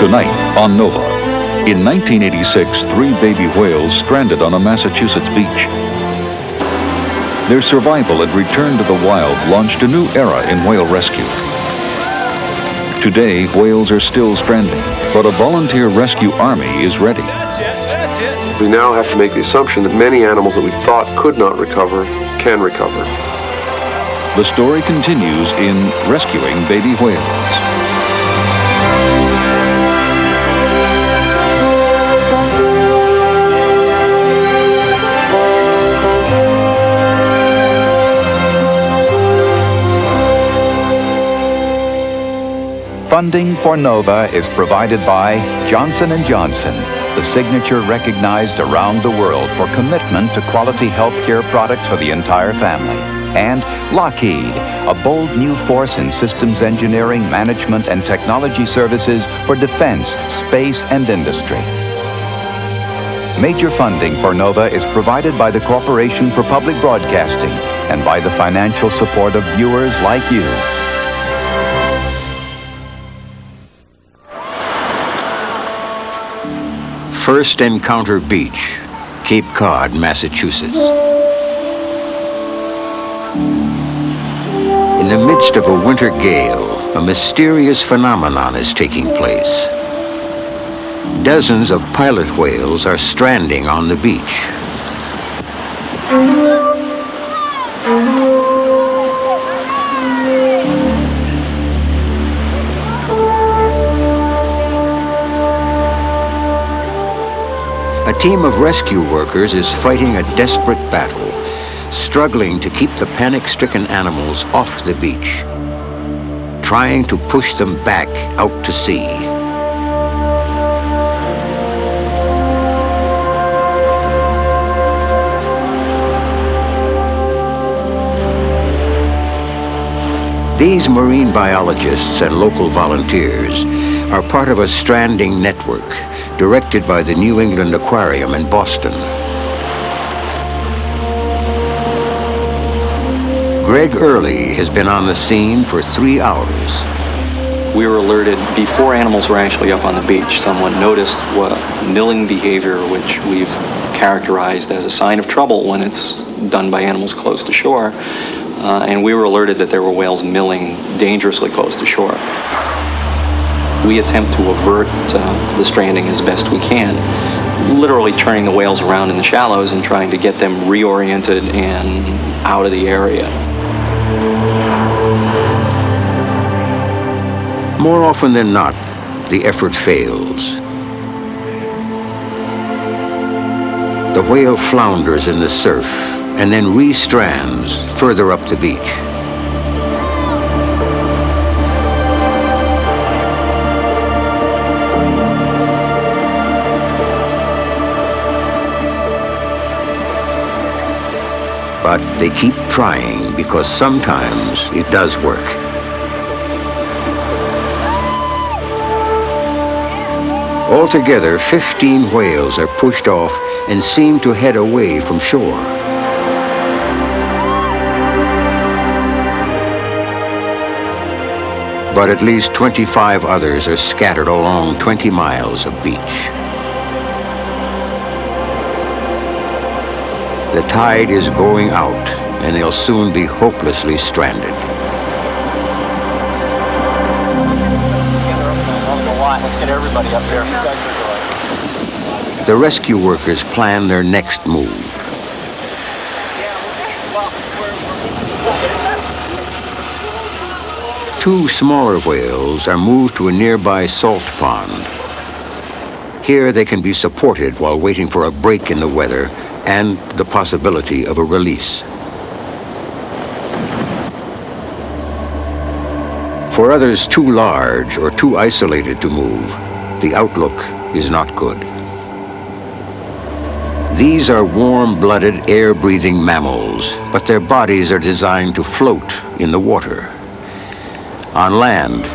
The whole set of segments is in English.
Tonight on Nova. In 1986, 3 baby whales stranded on a Massachusetts beach. Their survival and return to the wild launched a new era in whale rescue. Today, whales are still stranded, but a volunteer rescue army is ready. We now have to make the assumption that many animals that we thought could not recover can recover. The story continues in Rescuing Baby Whales. Funding for NOVA is provided by Johnson & Johnson, the signature recognized around the world for commitment to quality healthcare products for the entire family. And Lockheed, a bold new force in systems engineering, management, and technology services for defense, space, and industry. Major funding for NOVA is provided by the Corporation for Public Broadcasting and by the financial support of viewers like you. First Encounter Beach, Cape Cod, Massachusetts. In the midst of a winter gale, a mysterious phenomenon is taking place. Dozens of pilot whales are stranding on the beach. A team of rescue workers is fighting a desperate battle, struggling to keep the panic-stricken animals off the beach, trying to push them back out to sea. These marine biologists and local volunteers are part of a stranding network directed by the New England Aquarium in Boston. Greg Early has been on the scene for 3 hours. We were alerted before animals were actually up on the beach. Someone noticed what milling behavior, which we've characterized as a sign of trouble when it's done by animals close to shore. And we were alerted that there were whales milling dangerously close to shore. We attempt to avert the stranding as best we can, literally turning the whales around in the shallows and trying to get them reoriented and out of the area. More often than not, the effort fails. The whale flounders in the surf and then re-strands further up the beach. But they keep trying because sometimes it does work. Altogether, 15 whales are pushed off and seem to head away from shore. But at least 25 others are scattered along 20 miles of beach. The tide is going out, and they'll soon be hopelessly stranded. Let's get everybody up there. The rescue workers plan their next move. Two smaller whales are moved to a nearby salt pond. Here they can be supported while waiting for a break in the weather and the possibility of a release. For others too large or too isolated to move, the outlook is not good. These are warm-blooded, air-breathing mammals, but their bodies are designed to float in the water. On land,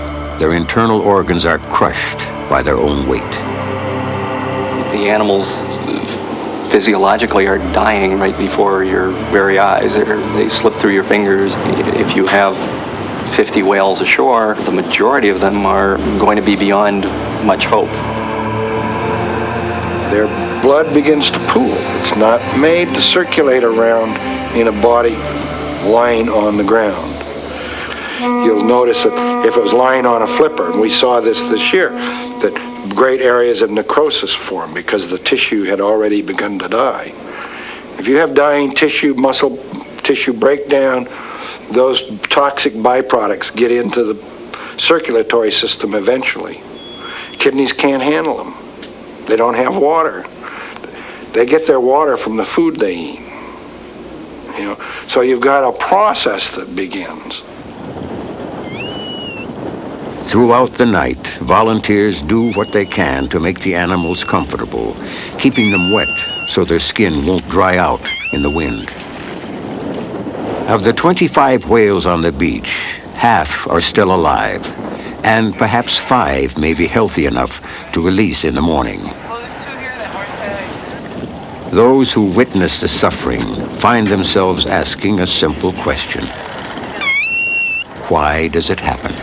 their internal organs are crushed by their own weight. The animals physiologically are dying right before your very eyes. They slip through your fingers. If you have 50 whales ashore, the majority of them are going to be beyond much hope. Their blood begins to pool. It's not made to circulate around in a body lying on the ground. You'll notice that if it was lying on a flipper, and we saw this year, that great areas of necrosis form because the tissue had already begun to die. If you have dying tissue, muscle tissue breakdown, those toxic byproducts get into the circulatory system eventually. Kidneys can't handle them. They don't have water. They get their water from the food they eat. You know, so you've got a process that begins. Throughout the night, volunteers do what they can to make the animals comfortable, keeping them wet so their skin won't dry out in the wind. Of the 25 whales on the beach, half are still alive, and perhaps 5 may be healthy enough to release in the morning. Those who witness the suffering find themselves asking a simple question. Why does it happen?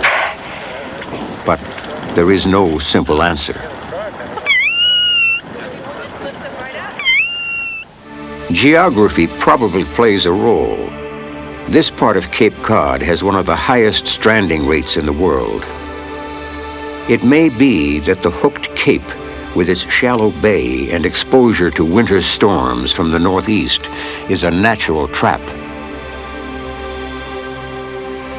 But there is no simple answer. Geography probably plays a role. This part of Cape Cod has one of the highest stranding rates in the world. It may be that the hooked cape, with its shallow bay and exposure to winter storms from the northeast, is a natural trap.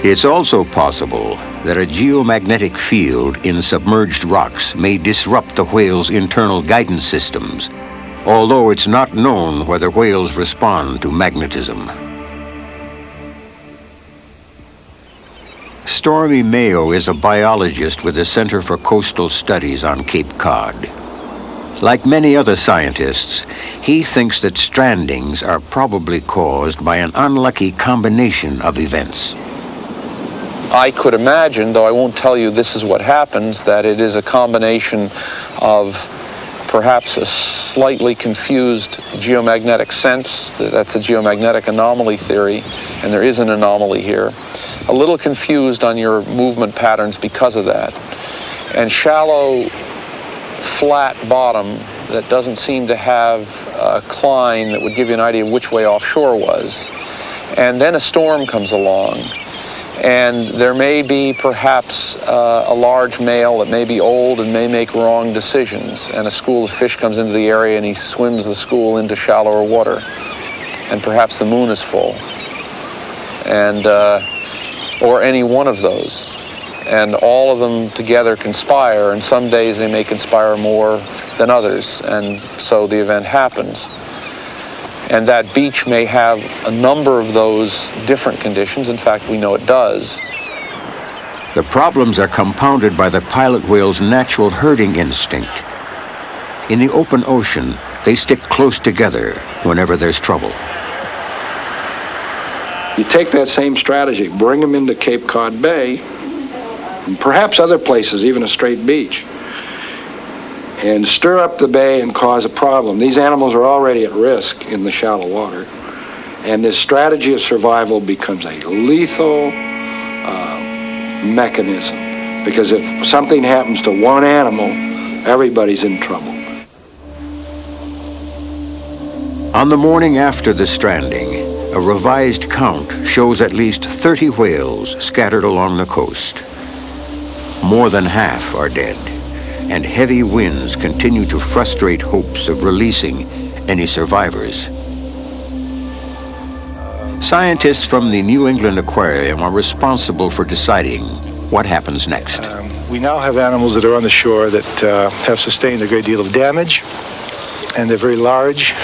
It's also possible that a geomagnetic field in submerged rocks may disrupt the whale's internal guidance systems, although it's not known whether whales respond to magnetism. Stormy Mayo is a biologist with the Center for Coastal Studies on Cape Cod. Like many other scientists, he thinks that strandings are probably caused by an unlucky combination of events. I could imagine, though I won't tell you this is what happens, that it is a combination of perhaps a slightly confused geomagnetic sense. That's the geomagnetic anomaly theory, and there is an anomaly here. A little confused on your movement patterns because of that. And shallow, flat bottom that doesn't seem to have a cline that would give you an idea of which way offshore was. And then a storm comes along. And there may be perhaps a large male that may be old and may make wrong decisions, and a school of fish comes into the area and he swims the school into shallower water, and perhaps the moon is full, and or any one of those, and all of them together conspire, and some days they may conspire more than others, and so the event happens. And that beach may have a number of those different conditions. In fact, we know it does. The problems are compounded by the pilot whale's natural herding instinct. In the open ocean, they stick close together whenever there's trouble. You take that same strategy, bring them into Cape Cod Bay, and perhaps other places, even a straight beach, and stir up the bay and cause a problem. These animals are already at risk in the shallow water, and this strategy of survival becomes a lethal mechanism, because if something happens to one animal, everybody's in trouble. On the morning after the stranding, a revised count shows at least 30 whales scattered along the coast. More than half are dead, and heavy winds continue to frustrate hopes of releasing any survivors. Scientists from the New England Aquarium are responsible for deciding what happens next. We now have animals that are on the shore that have sustained a great deal of damage, and they're very large,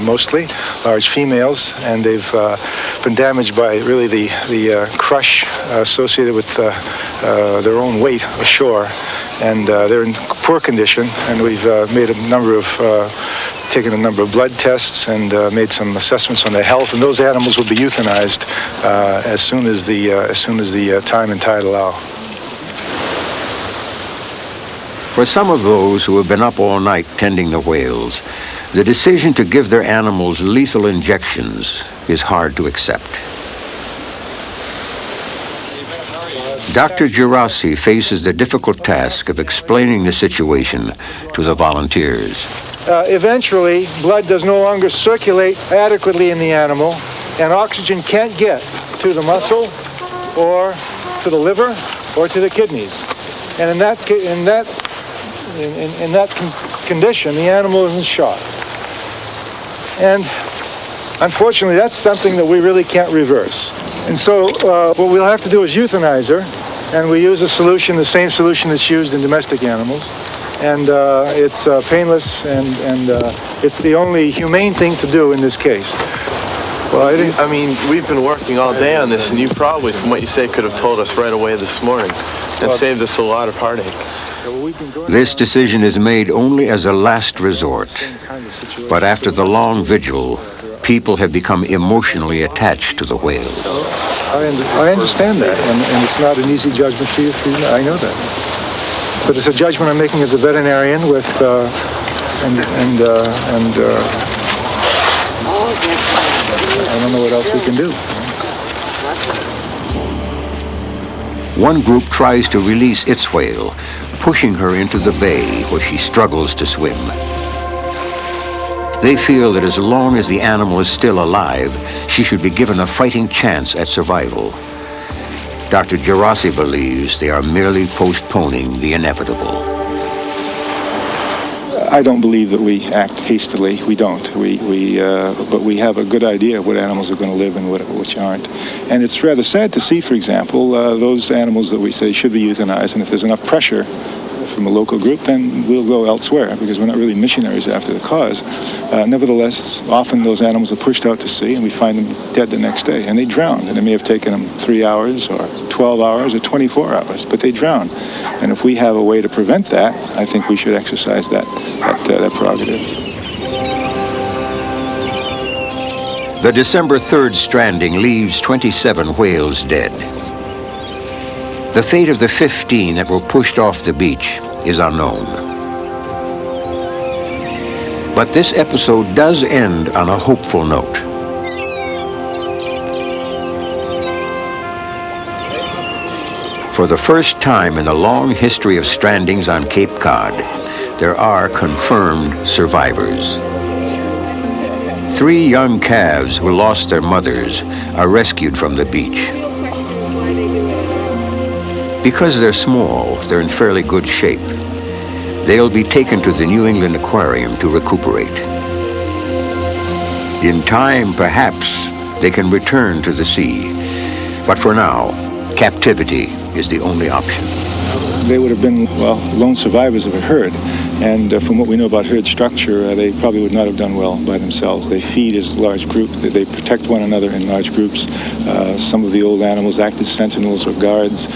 mostly large females, and they've been damaged by really the crush associated with their own weight ashore, and they're in poor condition. And we've taken a number of blood tests and made some assessments on their health, and those animals will be euthanized as soon as the time and tide allow. For some of those who have been up all night tending the whales, the decision to give their animals lethal injections is hard to accept. Dr. Gerasi faces the difficult task of explaining the situation to the volunteers. Eventually, blood does no longer circulate adequately in the animal, and oxygen can't get to the muscle or to the liver or to the kidneys. And in that condition, the animal isn't shot. And unfortunately, that's something that we really can't reverse. And so what we'll have to do is euthanize her, and we use a solution, the same solution that's used in domestic animals. And it's painless, and it's the only humane thing to do in this case. Well, I mean, we've been working all day on this, and you probably, from what you say, could have told us right away this morning and saved us a lot of heartache. This decision is made only as a last resort. But after the long vigil, people have become emotionally attached to the whales. I understand that, and it's not an easy judgment for you. I know that. But it's a judgment I'm making as a veterinarian with, I don't know what else we can do. One group tries to release its whale, pushing her into the bay where she struggles to swim. They feel that as long as the animal is still alive, she should be given a fighting chance at survival. Dr. Gerasi believes they are merely postponing the inevitable. I don't believe that we act hastily. We don't. But we have a good idea of what animals are going to live and which aren't. And it's rather sad to see, for example, those animals that we say should be euthanized, and if there's enough pressure from a local group, then we'll go elsewhere, because we're not really missionaries after the cause. Nevertheless, often those animals are pushed out to sea, and we find them dead the next day, and they drown. And it may have taken them 3 hours or 12 hours or 24 hours, but they drown. And if we have a way to prevent that, I think we should exercise that prerogative. The December 3rd stranding leaves 27 whales dead. The fate of the 15 that were pushed off the beach is unknown. But this episode does end on a hopeful note. For the first time in the long history of strandings on Cape Cod, there are confirmed survivors. 3 young calves who lost their mothers are rescued from the beach. Because they're small, they're in fairly good shape. They'll be taken to the New England Aquarium to recuperate. In time, perhaps, they can return to the sea. But for now, captivity is the only option. They would have been, lone survivors of a herd. And from what we know about herd structure, they probably would not have done well by themselves. They feed as a large group. They protect one another in large groups. Some of the old animals act as sentinels or guards.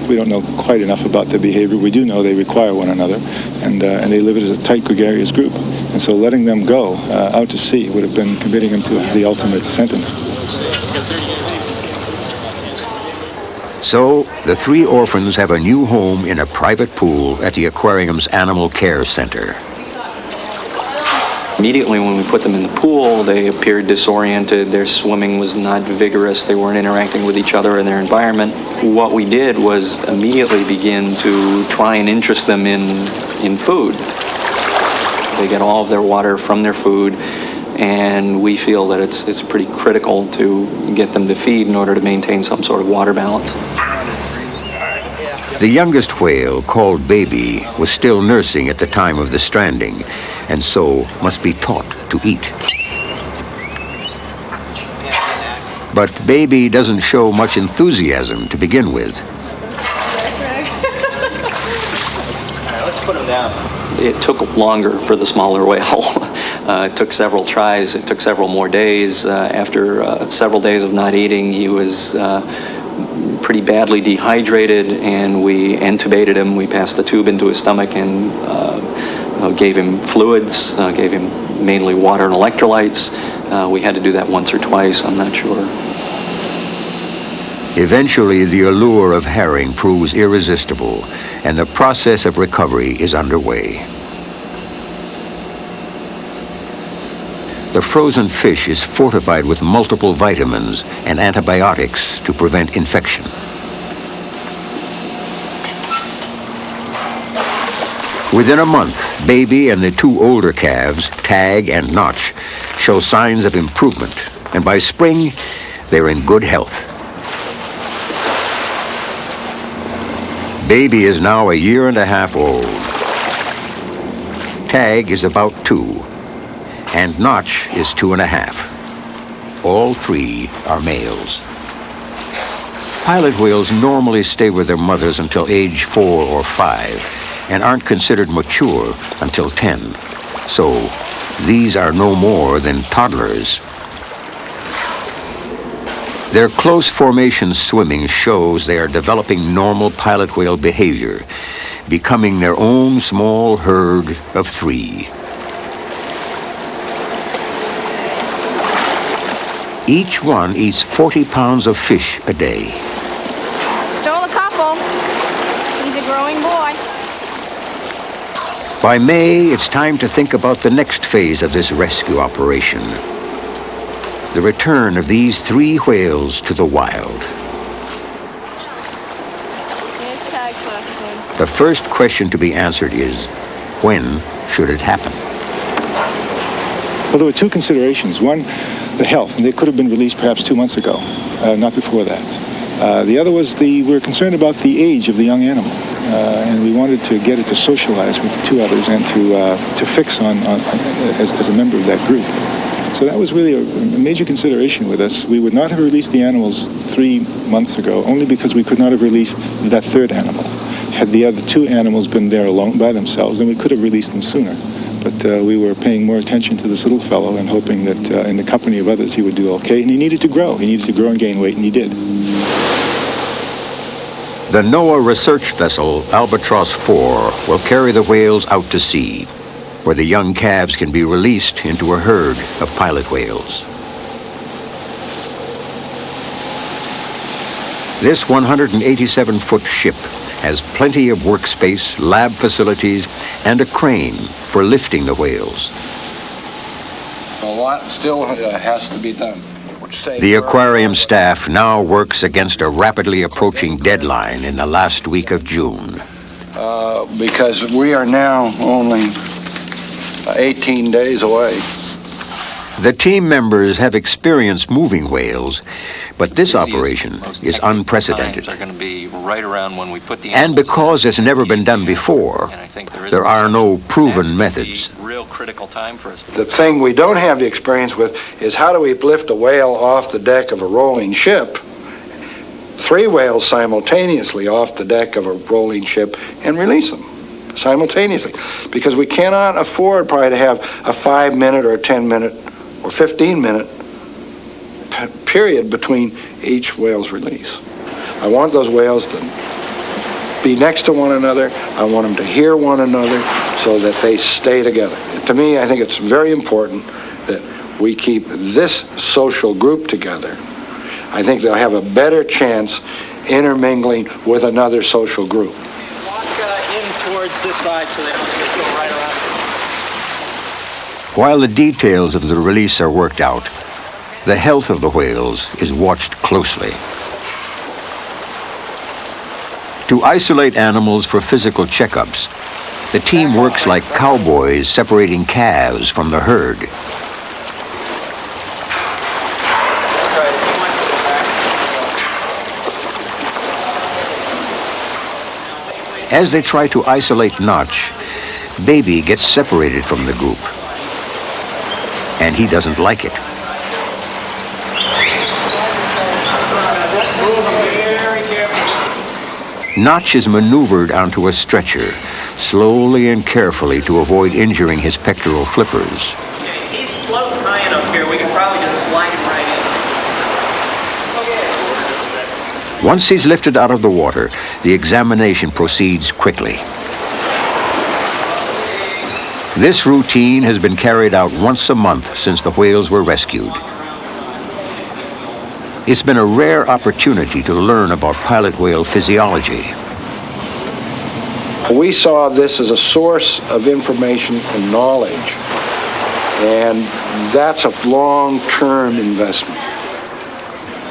We don't know quite enough about their behavior. We do know they require one another, and they live as a tight, gregarious group. And so letting them go out to sea would have been committing them to the ultimate sentence. So, the 3 orphans have a new home in a private pool at the aquarium's Animal Care Center. Immediately when we put them in the pool, they appeared disoriented. Their swimming was not vigorous. They weren't interacting with each other in their environment. What we did was immediately begin to try and interest them in food. They get all of their water from their food, and we feel that it's pretty critical to get them to feed in order to maintain some sort of water balance. The youngest whale, called Baby, was still nursing at the time of the stranding, and so must be taught to eat. But Baby doesn't show much enthusiasm to begin with. Let's put him down. It took longer for the smaller whale. It took several tries. It took several more days. After several days of not eating, he was pretty badly dehydrated, and we intubated him. We passed a tube into his stomach and gave him fluids, gave him mainly water and electrolytes. We had to do that once or twice, I'm not sure. Eventually, the allure of herring proves irresistible, and the process of recovery is underway. The frozen fish is fortified with multiple vitamins and antibiotics to prevent infection. Within a month, Baby and the two older calves, Tag and Notch, show signs of improvement, and by spring, they're in good health. Baby is now a year and a half old. Tag is about 2, and Notch is 2.5. All 3 are males. Pilot whales normally stay with their mothers until age 4 or 5, and aren't considered mature until 10. So these are no more than toddlers. Their close formation swimming shows they are developing normal pilot whale behavior, becoming their own small herd of 3. Each one eats 40 pounds of fish a day. Stole a couple. He's a growing boy. By May, it's time to think about the next phase of this rescue operation. The return of these 3 whales to the wild. Here's Tag's last one. The first question to be answered is, when should it happen? Well, there were 2 considerations. One, the health, and they could have been released perhaps 2 months ago, not before that. The other was we were concerned about the age of the young animal, and we wanted to get it to socialize with the 2 others and to fix on as a member of that group. So that was really a major consideration with us. We would not have released the animals 3 months ago, only because we could not have released that 3rd animal. Had the other 2 animals been there alone by themselves, then we could have released them sooner. But we were paying more attention to this little fellow and hoping that in the company of others he would do okay. And he needed to grow. He needed to grow and gain weight, and he did. The NOAA research vessel Albatross 4 will carry the whales out to sea, where the young calves can be released into a herd of pilot whales. This 187-foot ship has plenty of workspace, lab facilities, and a crane for lifting the whales. A lot still has to be done. The aquarium staff now works against a rapidly approaching deadline in the last week of June. Because we are now only 18 days away. The team members have experience moving whales, but this operation is unprecedented. And because it's never been done before, there are no proven methods. The thing we don't have the experience with is how do we lift a whale off the deck of a rolling ship, 3 whales simultaneously off the deck of a rolling ship, and release them simultaneously. Because we cannot afford probably to have a 5-minute or a 10-minute or 15-minute period between each whale's release. I want those whales to be next to one another. I want them to hear one another so that they stay together. To me, I think it's very important that we keep this social group together. I think they'll have a better chance intermingling with another social group. Walk in towards this side so they don't just go right around. While the details of the release are worked out, the health of the whales is watched closely. To isolate animals for physical checkups, the team works like cowboys separating calves from the herd. As they try to isolate Notch, Baby gets separated from the group, and he doesn't like it. Notch is maneuvered onto a stretcher, slowly and carefully to avoid injuring his pectoral flippers. He's floating high enough here, we can probably just slide him right in. Once he's lifted out of the water, the examination proceeds quickly. This routine has been carried out once a month since the whales were rescued. It's been a rare opportunity to learn about pilot whale physiology. We saw this as a source of information and knowledge, and that's a long-term investment.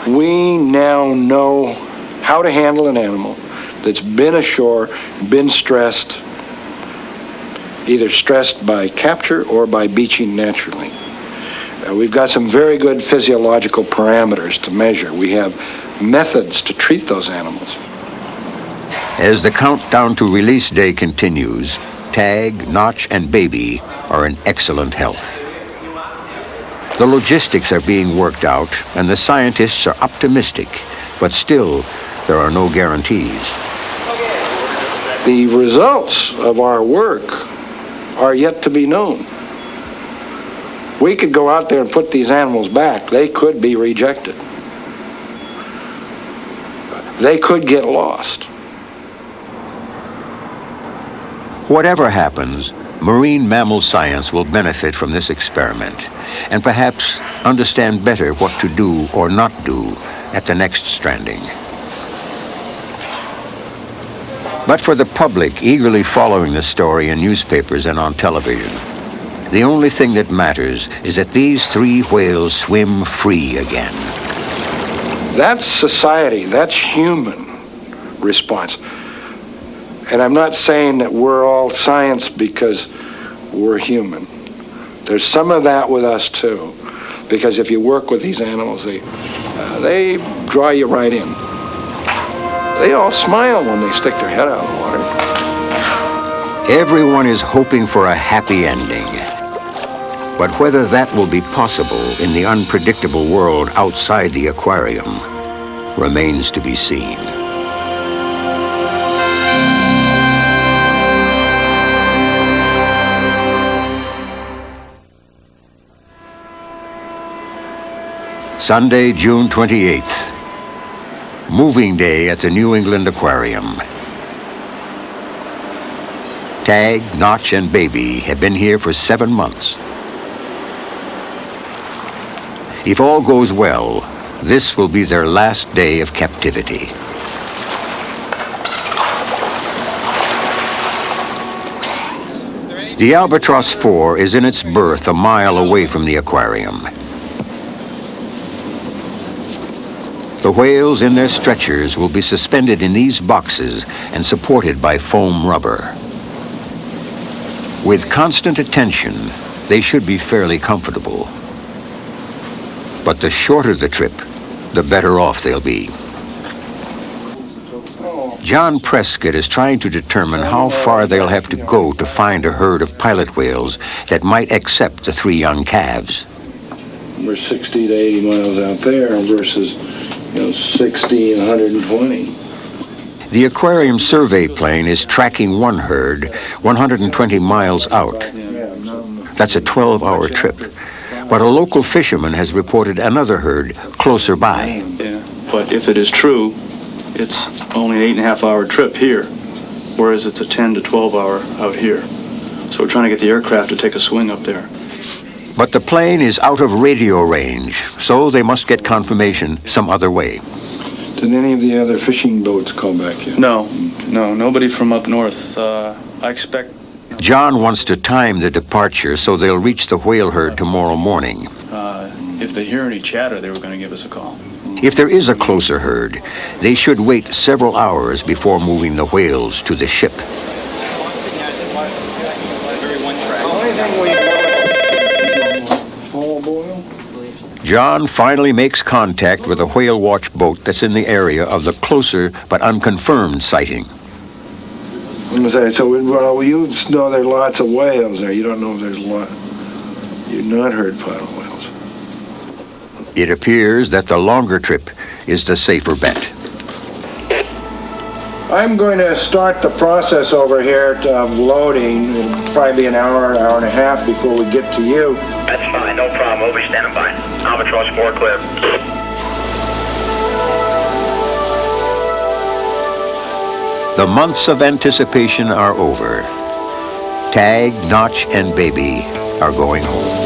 We now know how to handle an animal that's been ashore, been stressed, either stressed by capture or by beaching naturally. We've got some very good physiological parameters to measure. We have methods to treat those animals. As the countdown to release day continues, Tag, Notch, and Baby are in excellent health. The logistics are being worked out, and the scientists are optimistic, but still, there are no guarantees. The results of our work are yet to be known. We could go out there and put these animals back. They could be rejected. They could get lost. Whatever happens, marine mammal science will benefit from this experiment and perhaps understand better what to do or not do at the next stranding. But for the public eagerly following the story in newspapers and on television, the only thing that matters is that these 3 whales swim free again. That's society, that's human response. And I'm not saying that we're all science because we're human. There's some of that with us too, because if you work with these animals, they draw you right in. They all smile when they stick their head out of the water. Everyone is hoping for a happy ending. But whether that will be possible in the unpredictable world outside the aquarium remains to be seen. Sunday, June 28th. Moving day at the New England Aquarium. Tag, Notch, and Baby have been here for 7 months. If all goes well, this will be their last day of captivity. The Albatross 4 is in its berth a mile away from the aquarium. The whales in their stretchers will be suspended in these boxes and supported by foam rubber. With constant attention, they should be fairly comfortable. But the shorter the trip, the better off they'll be. John Prescott is trying to determine how far they'll have to go to find a herd of pilot whales that might accept the 3 young calves. We're 60 to 80 miles out there versus 60 and 120. The aquarium survey plane is tracking one herd 120 miles out. That's a 12-hour trip. But a local fisherman has reported another herd closer by. Yeah, but if it is true, it's only an 8.5-hour trip here, whereas it's a 10 to 12-hour out here. So we're trying to get the aircraft to take a swing up there. But the plane is out of radio range, so they must get confirmation some other way. Did any of the other fishing boats call back yet? No, nobody from up north. I expect... John wants to time the departure so they'll reach the whale herd tomorrow morning. If they hear any chatter, they were going to give us a call. If there is a closer herd, they should wait several hours before moving the whales to the ship. John finally makes contact with a whale watch boat that's in the area of the closer but unconfirmed sighting. So, well, you know there are lots of whales there. You don't know if there's a lot. You've not heard pilot whales. It appears that the longer trip is the safer bet. I'm going to start the process over here of loading. It'll probably be an hour and a half before we get to you. That's fine, no problem. We'll be standing by. Albatross 4 clear. The months of anticipation are over. Tag, Notch, and Baby are going home.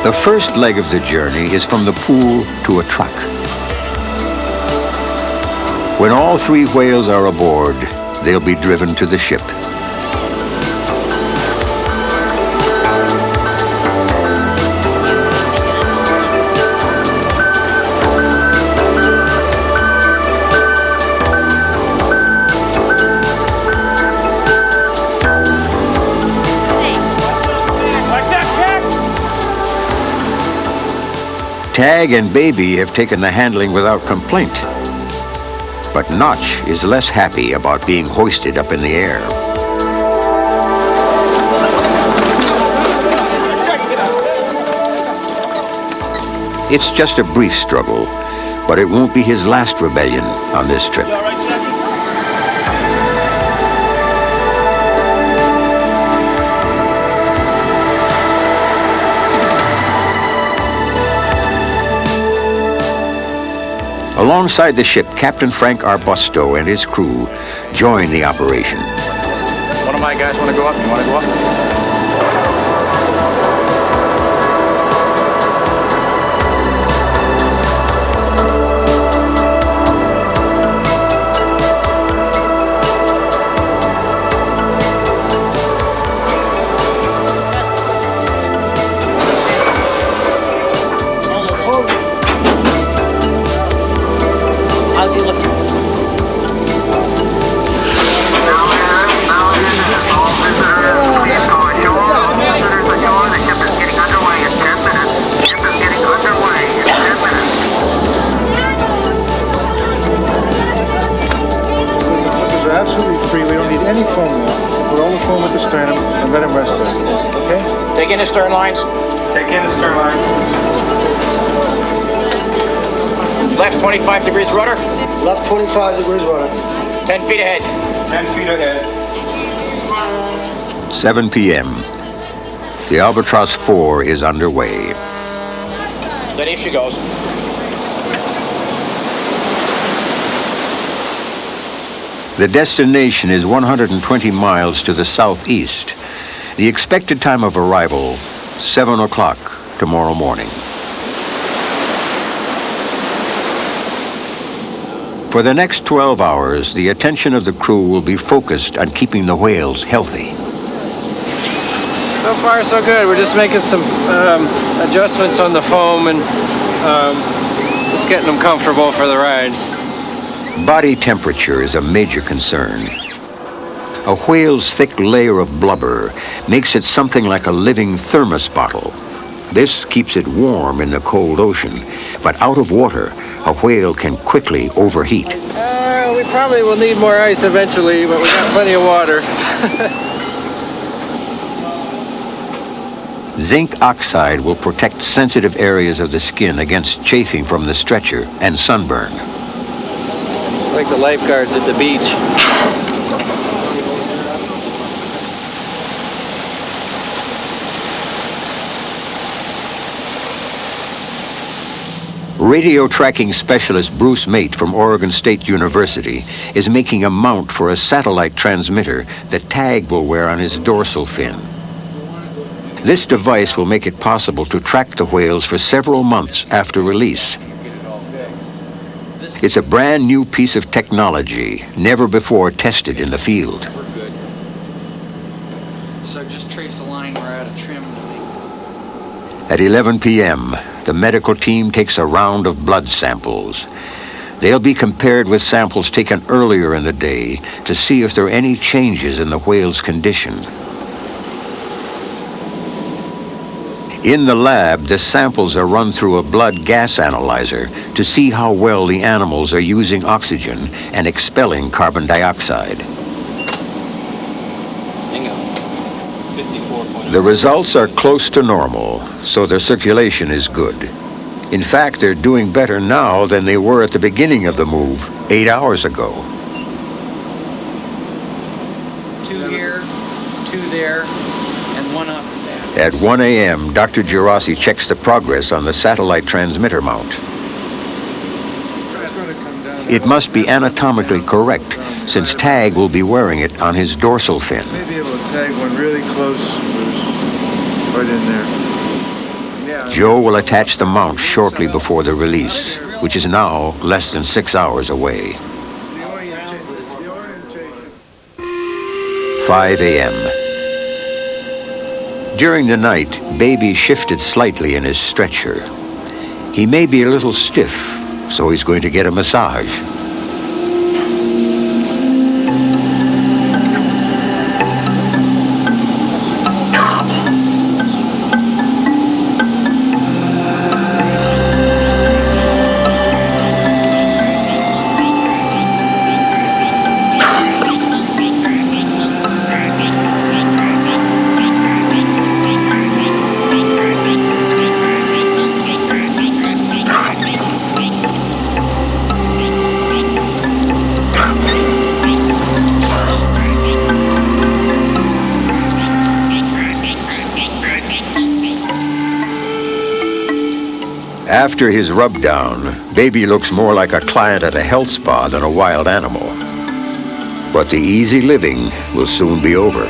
The first leg of the journey is from the pool to a truck. When all 3 whales are aboard, they'll be driven to the ship. Tag and Baby have taken the handling without complaint. But Notch is less happy about being hoisted up in the air. It's just a brief struggle, but it won't be his last rebellion on this trip. Alongside the ship, Captain Frank Arbusto and his crew join the operation. One of my guys want to go up? You want to go up? Take in the stern lines. Take in the stern lines. Left 25 degrees rudder. Left 25 degrees rudder. 10 feet ahead. 10 feet ahead. 7 p.m. The Albatross 4 is underway. Steady she goes. The destination is 120 miles to the southeast. The expected time of arrival, 7 o'clock tomorrow morning. For the next 12 hours, the attention of the crew will be focused on keeping the whales healthy. So far, so good. We're just making some adjustments on the foam and just getting them comfortable for the ride. Body temperature is a major concern. A whale's thick layer of blubber makes it something like a living thermos bottle. This keeps it warm in the cold ocean, but out of water, a whale can quickly overheat. We probably will need more ice eventually, but we got plenty of water. Zinc oxide will protect sensitive areas of the skin against chafing from the stretcher and sunburn. It's like the lifeguards at the beach. Radio tracking specialist Bruce Mate from Oregon State University is making a mount for a satellite transmitter that Tag will wear on his dorsal fin. This device will make it possible to track the whales for several months after release. It's a brand new piece of technology, never before tested in the field. So just trace the line, we're out of trim. At 11 p.m., the medical team takes a round of blood samples. They'll be compared with samples taken earlier in the day to see if there are any changes in the whale's condition. In the lab, the samples are run through a blood gas analyzer to see how well the animals are using oxygen and expelling carbon dioxide. The results are close to normal, so their circulation is good. In fact, they're doing better now than they were at the beginning of the move 8 hours ago. 2 here, 2 there, and 1 up. At 1 a.m., Dr. Gerasi checks the progress on the satellite transmitter mount. It must be anatomically correct, since Tag will be wearing it on his dorsal fin. Maybe able to tag one really close, Bruce. Right in there. Yeah. Joe will attach the mount shortly before the release, which is now less than 6 hours away. 5 a.m. During the night, Baby shifted slightly in his stretcher. He may be a little stiff, so he's going to get a massage. After his rub down, Baby looks more like a client at a health spa than a wild animal. But the easy living will soon be over.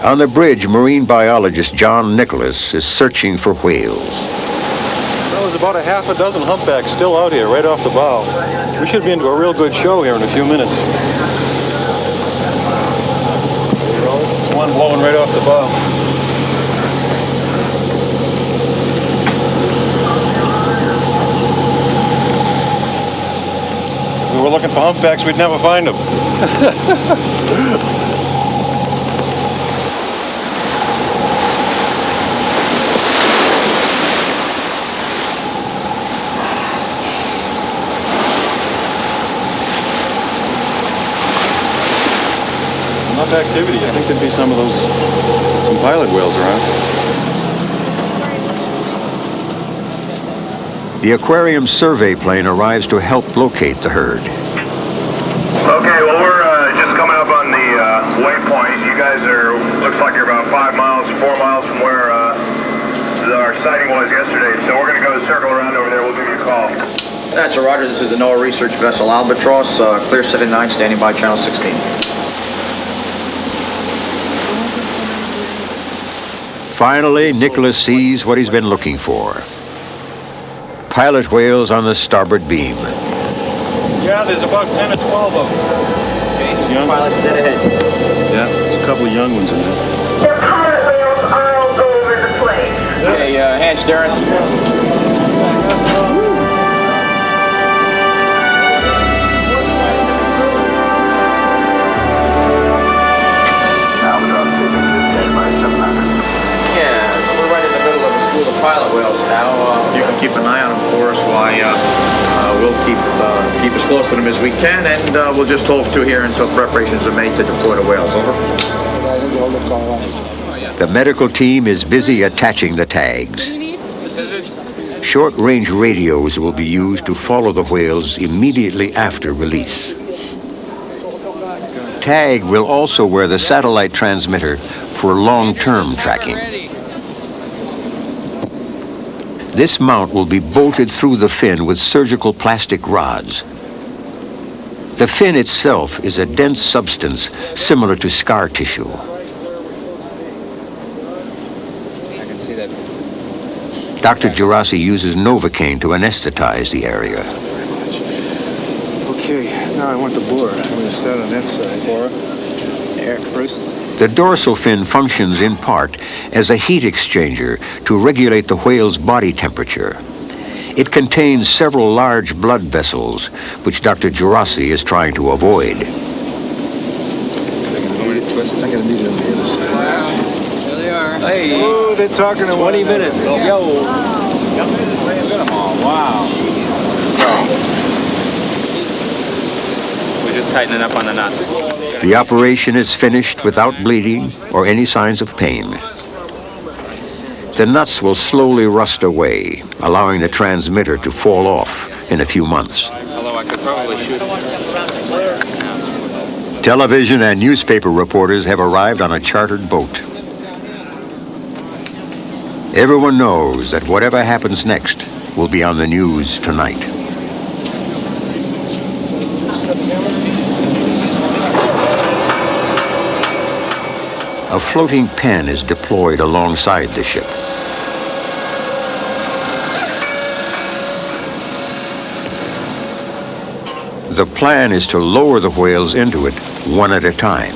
On the bridge, marine biologist John Nicholas is searching for whales. Well, there's about a half a dozen humpbacks still out here, right off the bow. We should be into a real good show here in a few minutes. One blowing right off the bow. If we were looking for humpbacks, we'd never find them. Enough activity. I think there'd be some pilot whales around. The aquarium survey plane arrives to help locate the herd. Okay, well, we're just coming up on the waypoint. You guys looks like you're about 4 miles from where our sighting was yesterday. So we're going to go circle around over there. We'll give you a call. That's a Roger. This is the NOAA research vessel Albatross. Clear setting 9, standing by channel 16. Finally, Nicholas sees what he's been looking for. Pilot whales on the starboard beam. Yeah, there's about 10 or 12 of them. Okay, pilots dead ahead. Yeah, there's a couple of young ones in there. The pilot whales are all over the place. Okay, hands, Darren. The pilot whales now. You can keep an eye on them for us while we'll keep as close to them as we can, and we'll just hold to here until preparations are made to deploy the whales. Over. The medical team is busy attaching the tags. Short-range radios will be used to follow the whales immediately after release. TAG will also wear the satellite transmitter for long-term tracking. This mount will be bolted through the fin with surgical plastic rods. The fin itself is a dense substance similar to scar tissue. I can see that. Dr. Gerasi uses Novocaine to anesthetize the area. Okay, now I want the bore. I'm going to start on that side. Bore. There, Bruce. The dorsal fin functions in part as a heat exchanger to regulate the whale's body temperature. It contains several large blood vessels, which Dr. Gerasi is trying to avoid. I'm going to need it on the other side. Wow. There they are. Hey. Oh, they're talking in 20 minutes. Yo. Look at them all. Wow. We're just tightening up on the nuts. The operation is finished without bleeding or any signs of pain. The nuts will slowly rust away, allowing the transmitter to fall off in a few months. Although I could probably shoot it. Television and newspaper reporters have arrived on a chartered boat. Everyone knows that whatever happens next will be on the news tonight. a floating pen is deployed alongside the ship. The plan is to lower the whales into it one at a time.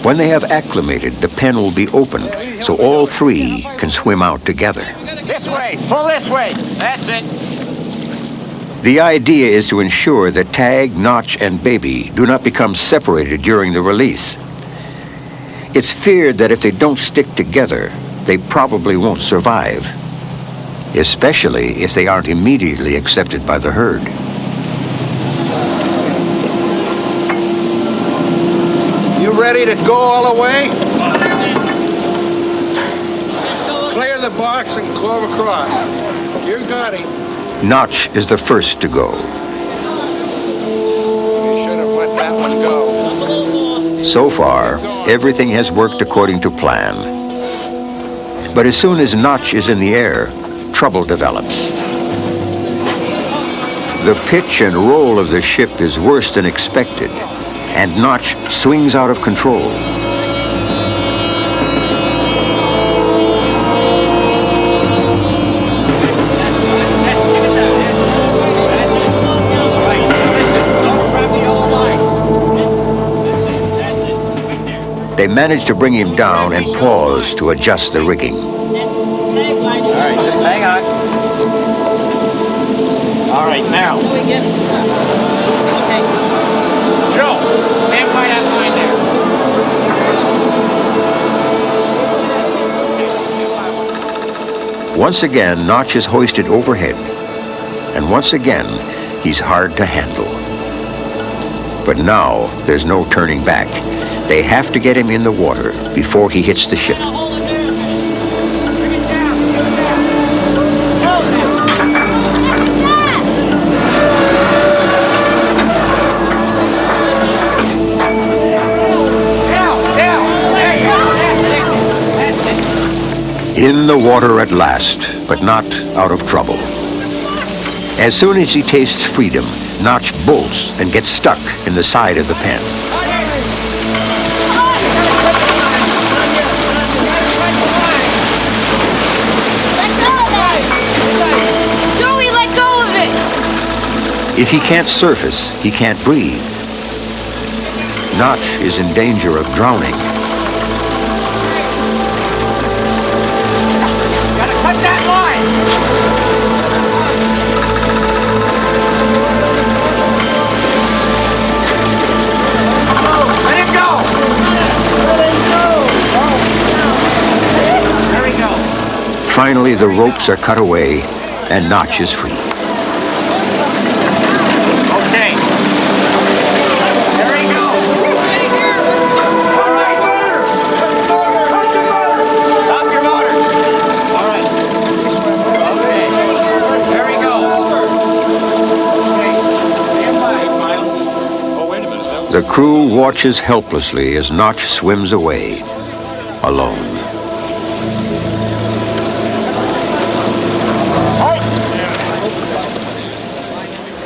When they have acclimated, the pen will be opened so all three can swim out together. This way, pull this way. That's it. The idea is to ensure that Tag, Notch, and Baby do not become separated during the release. It's feared that if they don't stick together, they probably won't survive, especially if they aren't immediately accepted by the herd. You ready to go all the way? Clear the box and clove across. You got him. Notch is the first to go. You should have let that one go. So far, everything has worked according to plan. But as soon as Notch is in the air, trouble develops. The pitch and roll of the ship is worse than expected, and Notch swings out of control. They manage to bring him down and pause to adjust the rigging. All right, just hang on. All right, now. Okay. Joe, stand by that line there. Once again, Notch is hoisted overhead, and once again, he's hard to handle. But now, there's no turning back. They have to get him in the water before he hits the ship. In the water at last, but not out of trouble. As soon as he tastes freedom, Notch bolts and gets stuck in the side of the pen. Joey, let go of it! If he can't surface, he can't breathe. Notch is in danger of drowning. Gotta cut that line. Let him go. There we go. Finally, the ropes are cut away, and Notch is free. Okay. There we go. All right. Stop your motor. All right. Okay. There we go. Okay. Stand by, Miles. Oh, wait a minute. The crew watches helplessly as Notch swims away, alone.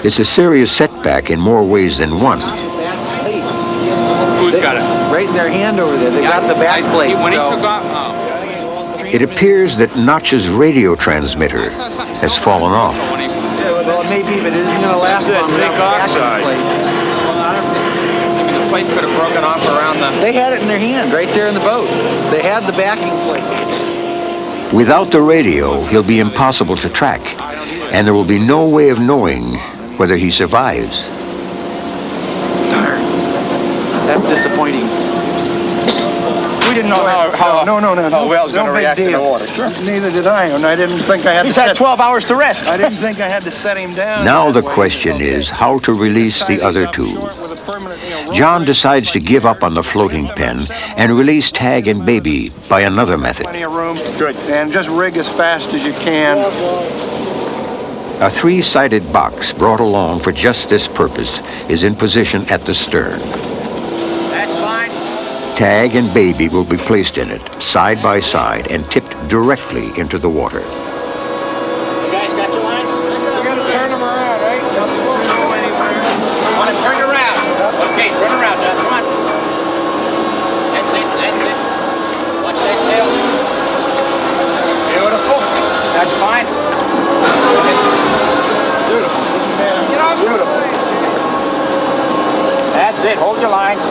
It's a serious setback in more ways than one. Who's got it? Right in their hand over there. They got the back plate. When he so- took off, It appears that Notch's radio transmitter has fallen off. Well, it may be, but it isn't going to last long. zinc without the oxide. backing plate. Maybe the plate could have broken off around the... They had it in their hand right there in the boat. They had the backing plate. Without the radio, he'll be impossible to track, and there will be no way of knowing whether he survives. That's disappointing. We didn't know how whales going to react in the water. Sure. Neither did I, and I didn't think I had He's to had 12 hours to rest. I didn't think I had to set him down. Now the question is how to release the other two. John decides to give up on the floating pen and release Tag and Baby by another method. Plenty of room. Good. And just rig as fast as you can. A three-sided box brought along for just this purpose is in position at the stern. that's fine. Tag and Baby will be placed in it, side by side, and tipped directly into the water. You guys got your lines? We're going to turn them around, right? Want to turn around? Okay, turn around, Doug. Come on. That's it. Hold your lines.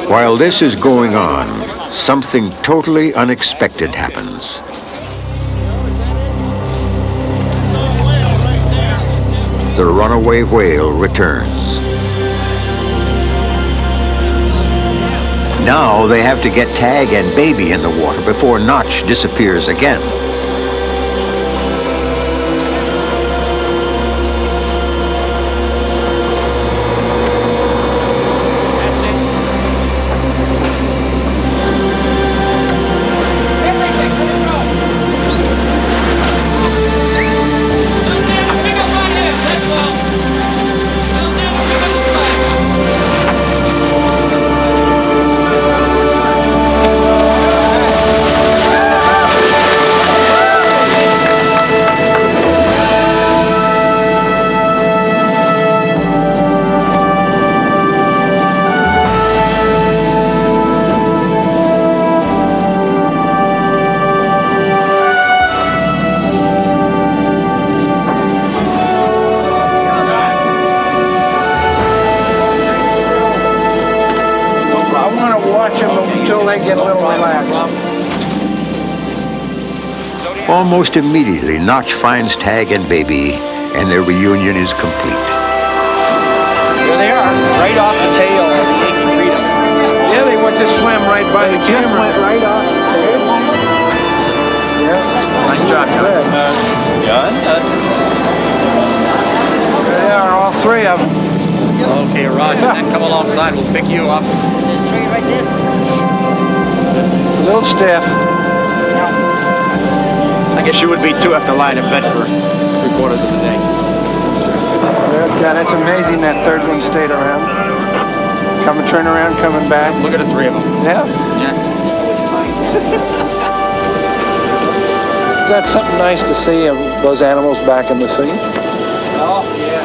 While this is going on, something totally unexpected happens. The runaway whale returns. Now they have to get Tag and Baby in the water before Notch disappears again. Almost immediately, Notch finds Tag and Baby, and their reunion is complete. There they are, right off the tail of the Yankee Freedom. Yeah, they went to swim right by the Just camera. went right off the tail. Yeah. Nice job, John. There they are, all three of them. Okay, Roger. Then come alongside. We'll pick you up. There's three right there. A little stiff. I guess you would be too after lying in bed for 3/4 of the day. Yeah, it's amazing that third one stayed around. Turn around, coming back. Look at the three of them. Yeah. Yeah. That's something nice to see of those animals back in the sea. Oh, yeah.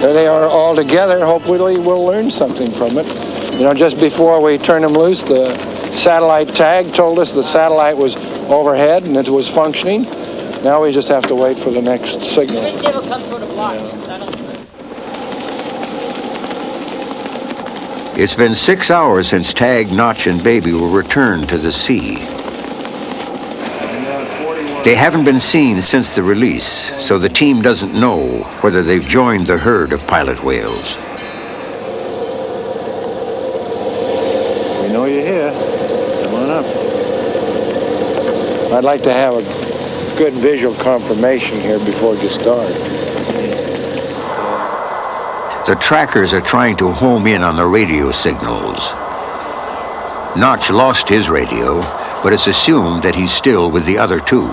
There they are all together. Hopefully we'll learn something from it. You know, just before we turned them loose, the satellite tag told us the satellite was overhead and it was functioning. Now we just have to wait for the next signal. Let me see if it comes through the block. It's been 6 hours since Tag, Notch, and Baby were returned to the sea. They haven't been seen since the release, so the team doesn't know whether they've joined the herd of pilot whales. We know you're here. Come on up. I'd like to have a good visual confirmation here before it gets dark. The trackers are trying to home in on the radio signals. Notch lost his radio, but it's assumed that he's still with the other two.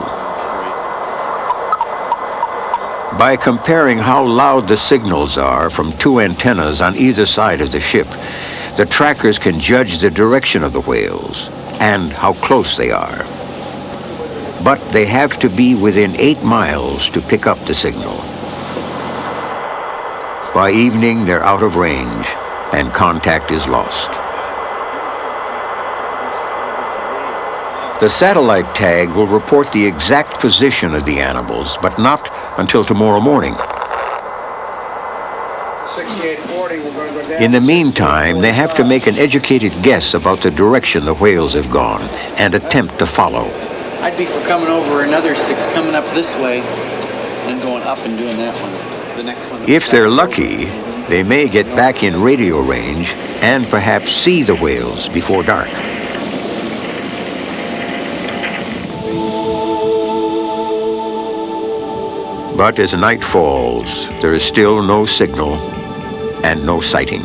By comparing how loud the signals are from two antennas on either side of the ship, the trackers can judge the direction of the whales and how close they are. But they have to be within 8 miles to pick up the signal. By evening, they're out of range and contact is lost. The satellite tag will report the exact position of the animals, but not until tomorrow morning. 6840, we're going to go down. In the meantime, they have to make an educated guess about the direction the whales have gone and attempt to follow. I'd be for coming over another 6, coming up this way, and going up and doing that one. The next one. If they're lucky, they may get back in radio range and perhaps see the whales before dark. But as night falls, there is still no signal and no sighting.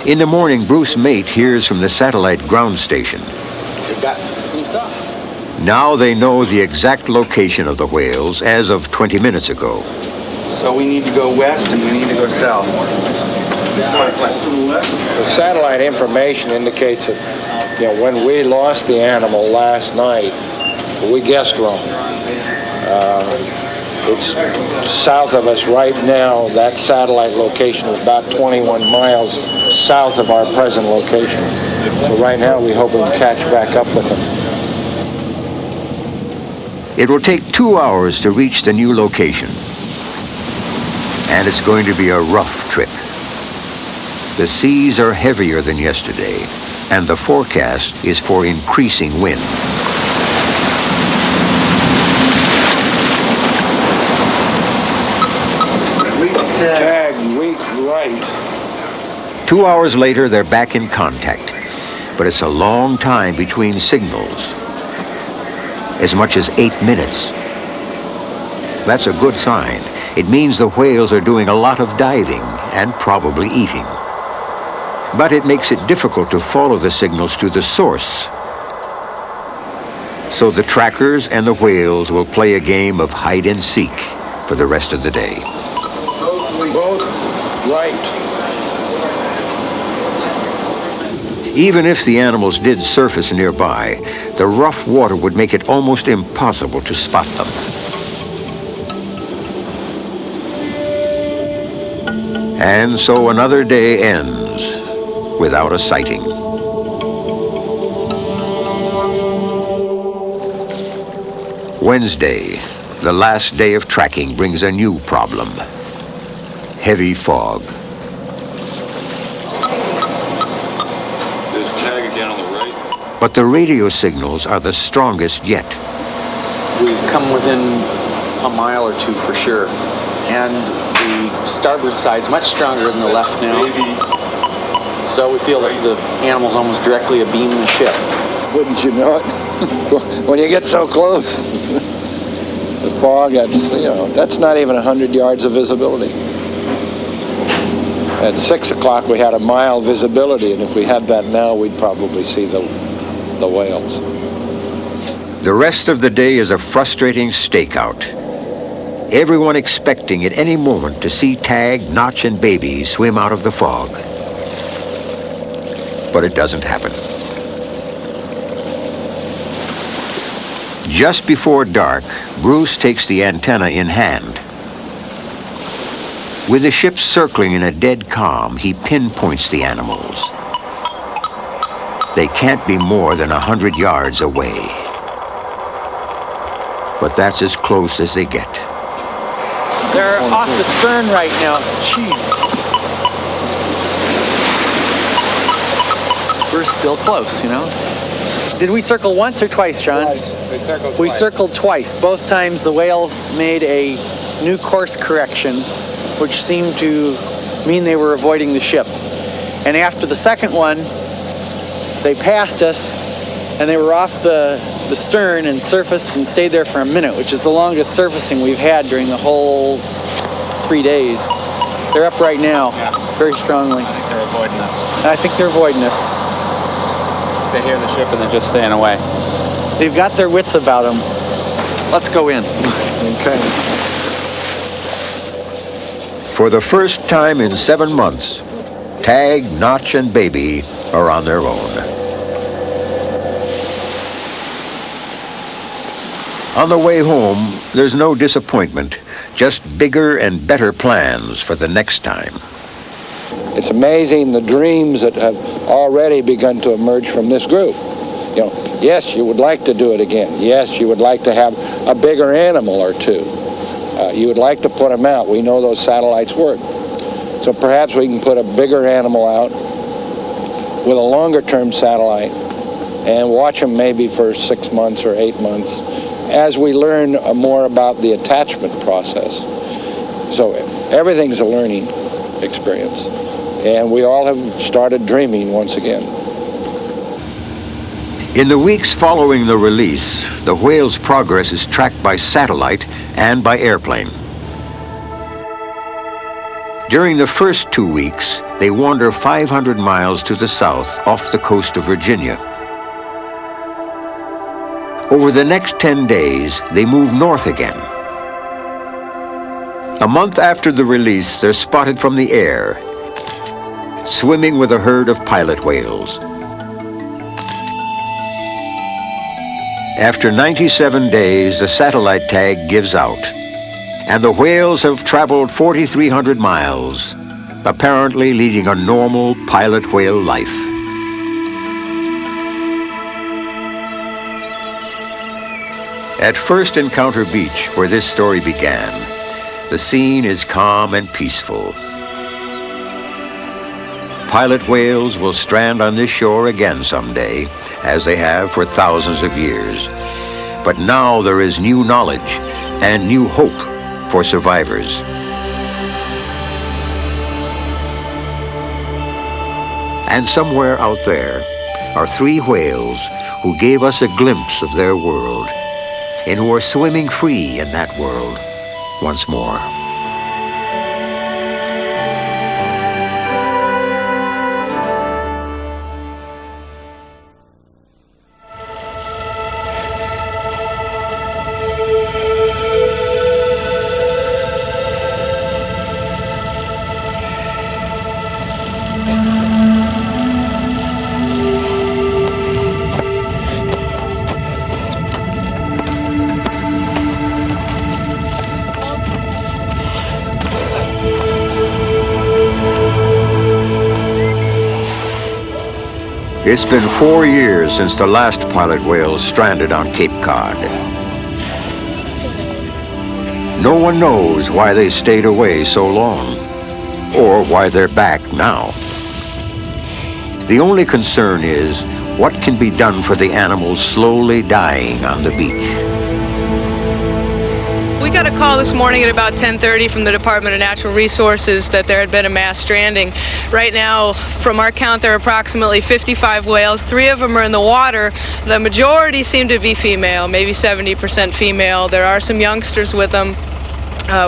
In the morning, Bruce Mate hears from the satellite ground station. We've got some stuff. Now they know the exact location of the whales as of 20 minutes ago. So we need to go west and we need to go south. The satellite information indicates that, when we lost the animal last night, we guessed wrong. It's south of us right now. That satellite location is about 21 miles south of our present location. So right now we hope we can catch back up with them. It will take 2 hours to reach the new location. And it's going to be a rough trip. The seas are heavier than yesterday, and the forecast is for increasing wind. Tag, weak right. 2 hours later, they're back in contact. But it's a long time between signals. As much as 8 minutes. That's a good sign. It means the whales are doing a lot of diving and probably eating. But it makes it difficult to follow the signals to the source. So the trackers and the whales will play a game of hide and seek for the rest of the day. Both right. Even if the animals did surface nearby, the rough water would make it almost impossible to spot them. And so another day ends without a sighting. Wednesday, the last day of tracking, brings a new problem. Heavy fog. There's tag again on the right. But the radio signals are the strongest yet. We've come within a mile or two for sure. And the starboard side's much stronger than the left now. So we feel that the animal's almost directly abeam the ship. Wouldn't you know it? When you get so close. The fog, that's not even 100 yards of visibility. At 6 o'clock, we had a mile visibility, and if we had that now, we'd probably see the whales. The rest of the day is a frustrating stakeout. Everyone expecting at any moment to see Tag, Notch, and Baby swim out of the fog. But it doesn't happen. Just before dark, Bruce takes the antenna in hand. With the ship circling in a dead calm, he pinpoints the animals. They can't be more than 100 yards away. But that's as close as they get. They're off the stern right now. We're still close, you know? Did we circle once or twice, John? Twice. We circled twice. Both times the whales made a new course correction, which seemed to mean they were avoiding the ship. And after the second one, they passed us, and they were off the stern and surfaced and stayed there for a minute, which is the longest surfacing we've had during the whole 3 days. They're up right now, very strongly. I think they're avoiding us. I think they're avoiding us. They hear the ship and they're just staying away. They've got their wits about them. Let's go in. Okay. For the first time in 7 months, Tag, Notch, and Baby are on their own. On the way home, there's no disappointment, just bigger and better plans for the next time. It's amazing the dreams that have already begun to emerge from this group. Yes, you would like to do it again. Yes, you would like to have a bigger animal or two. You would like to put them out. We know those satellites work. So perhaps we can put a bigger animal out with a longer-term satellite and watch them maybe for 6 months or 8 months as we learn more about the attachment process. So everything's a learning experience. And we all have started dreaming once again. In the weeks following the release, the whale's progress is tracked by satellite and by airplane. During the first 2 weeks, they wander 500 miles to the south off the coast of Virginia. Over the next 10 days, they move north again. A month after the release, they're spotted from the air, swimming with a herd of pilot whales. After 97 days, the satellite tag gives out, and the whales have traveled 4,300 miles, apparently leading a normal pilot whale life. At First Encounter Beach, where this story began, the scene is calm and peaceful. Pilot whales will strand on this shore again someday, as they have for thousands of years. But now there is new knowledge and new hope for survivors. And somewhere out there are 3 whales who gave us a glimpse of their world and who are swimming free in that world once more. It's been 4 years since the last pilot whale stranded on Cape Cod. No one knows why they stayed away so long, or why they're back now. The only concern is what can be done for the animals slowly dying on the beach. We got a call this morning at about 10:30 from the Department of Natural Resources that there had been a mass stranding. Right now, from our count, there are approximately 55 whales. 3 of them are in the water. The majority seem to be female, maybe 70% female. There are some youngsters with them.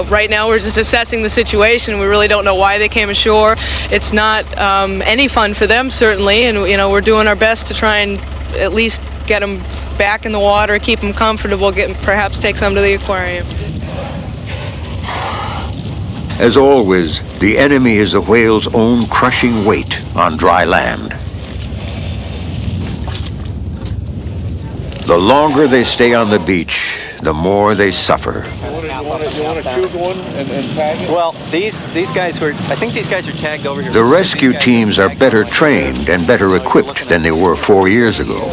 Right now, we're just assessing the situation. We really don't know why they came ashore. It's not any fun for them, certainly, and we're doing our best to try and at least get them back in the water, keep them comfortable, perhaps take some to the aquarium. As always, the enemy is the whale's own crushing weight on dry land. The longer they stay on the beach, the more they suffer. You want to choose one and tag it? Well, these guys I think these guys are tagged over here. The rescue teams are better trained and better equipped than they were 4 years ago.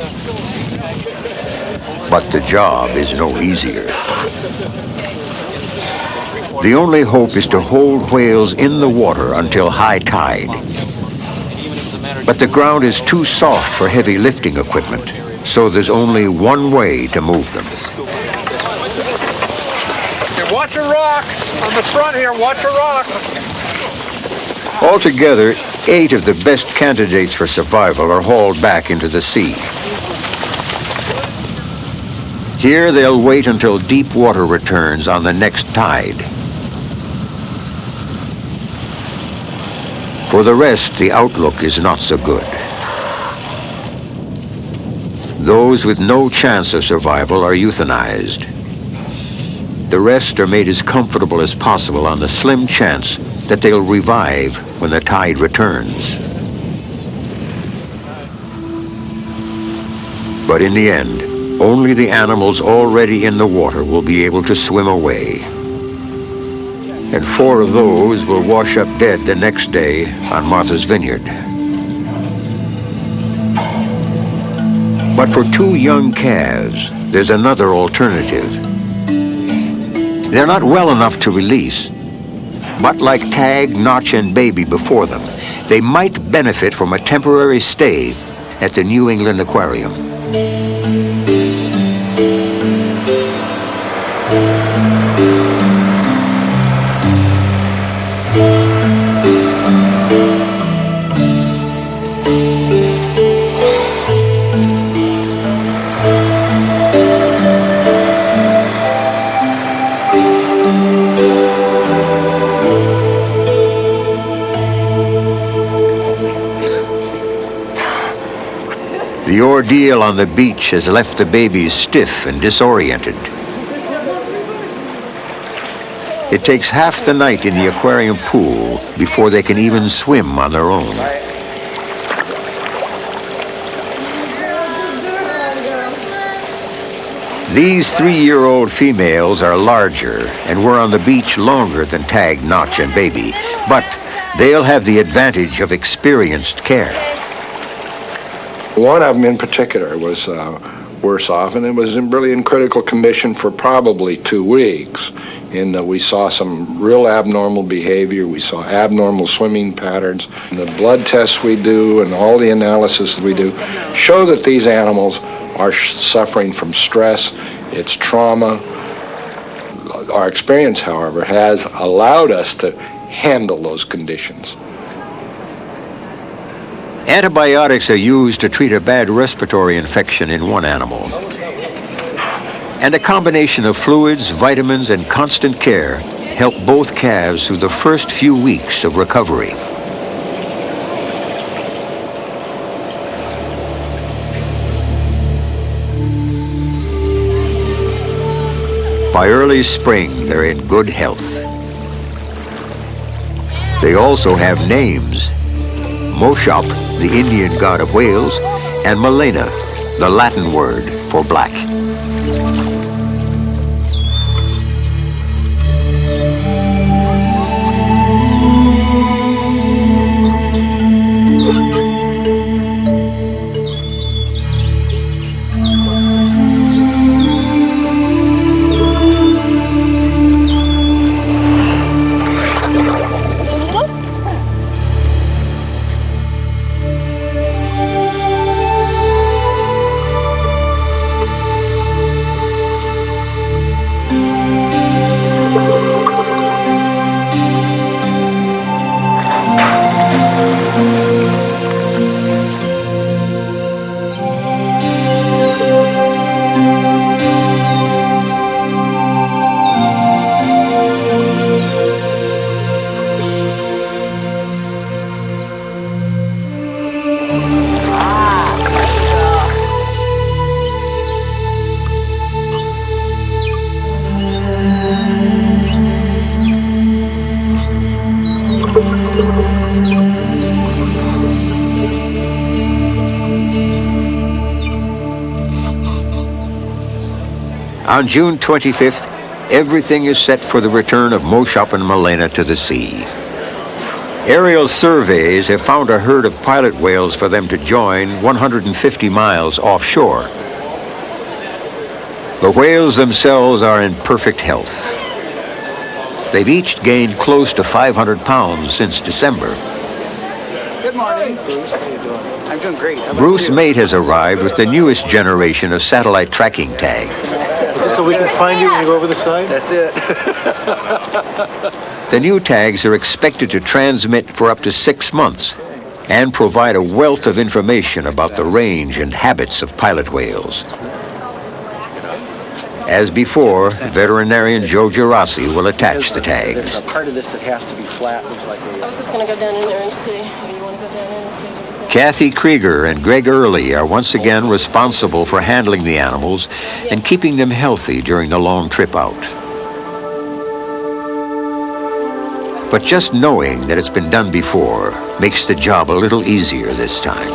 But the job is no easier. The only hope is to hold whales in the water until high tide. But the ground is too soft for heavy lifting equipment, so there's only one way to move them. Hey, watch your rocks on the front here. Watch your rocks. Altogether, 8 of the best candidates for survival are hauled back into the sea. Here they'll wait until deep water returns on the next tide. For the rest, the outlook is not so good. Those with no chance of survival are euthanized. The rest are made as comfortable as possible on the slim chance that they'll revive when the tide returns. But in the end, only the animals already in the water will be able to swim away. And 4 of those will wash up dead the next day on Martha's Vineyard. But for 2 young calves, there's another alternative. They're not well enough to release, but like Tag, Notch, and Baby before them, they might benefit from a temporary stay at the New England Aquarium. The ordeal on the beach has left the babies stiff and disoriented. It takes half the night in the aquarium pool before they can even swim on their own. These 3-year-old females are larger and were on the beach longer than Tag, Notch, and Baby, but they'll have the advantage of experienced care. One of them in particular was worse off, and it was really in critical condition for probably 2 weeks, in that we saw some real abnormal behavior, we saw abnormal swimming patterns. And the blood tests we do and all the analysis we do show that these animals are suffering from stress, it's trauma. Our experience, however, has allowed us to handle those conditions. Antibiotics are used to treat a bad respiratory infection in one animal. And a combination of fluids, vitamins, and constant care help both calves through the first few weeks of recovery. By early spring, they're in good health. They also have names: Moshop, the Indian god of whales, and Malena, the Latin word for black. On June 25th, everything is set for the return of Moshop and Malena to the sea. Aerial surveys have found a herd of pilot whales for them to join 150 miles offshore. The whales themselves are in perfect health. They've each gained close to 500 pounds since December. Good morning, Bruce. How you doing? I'm doing great. Bruce Mate has arrived with the newest generation of satellite tracking tag. Is this so we can find you when you go over the side? That's it. The new tags are expected to transmit for up to 6 months and provide a wealth of information about the range and habits of pilot whales. As before, veterinarian Joe Gerasi will attach the tags. There's a part of this that has to be flat. Looks like I was just going to go down in there and see. You want to go down in and see? Kathy Krieger and Greg Early are once again responsible for handling the animals and keeping them healthy during the long trip out. But just knowing that it's been done before makes the job a little easier this time.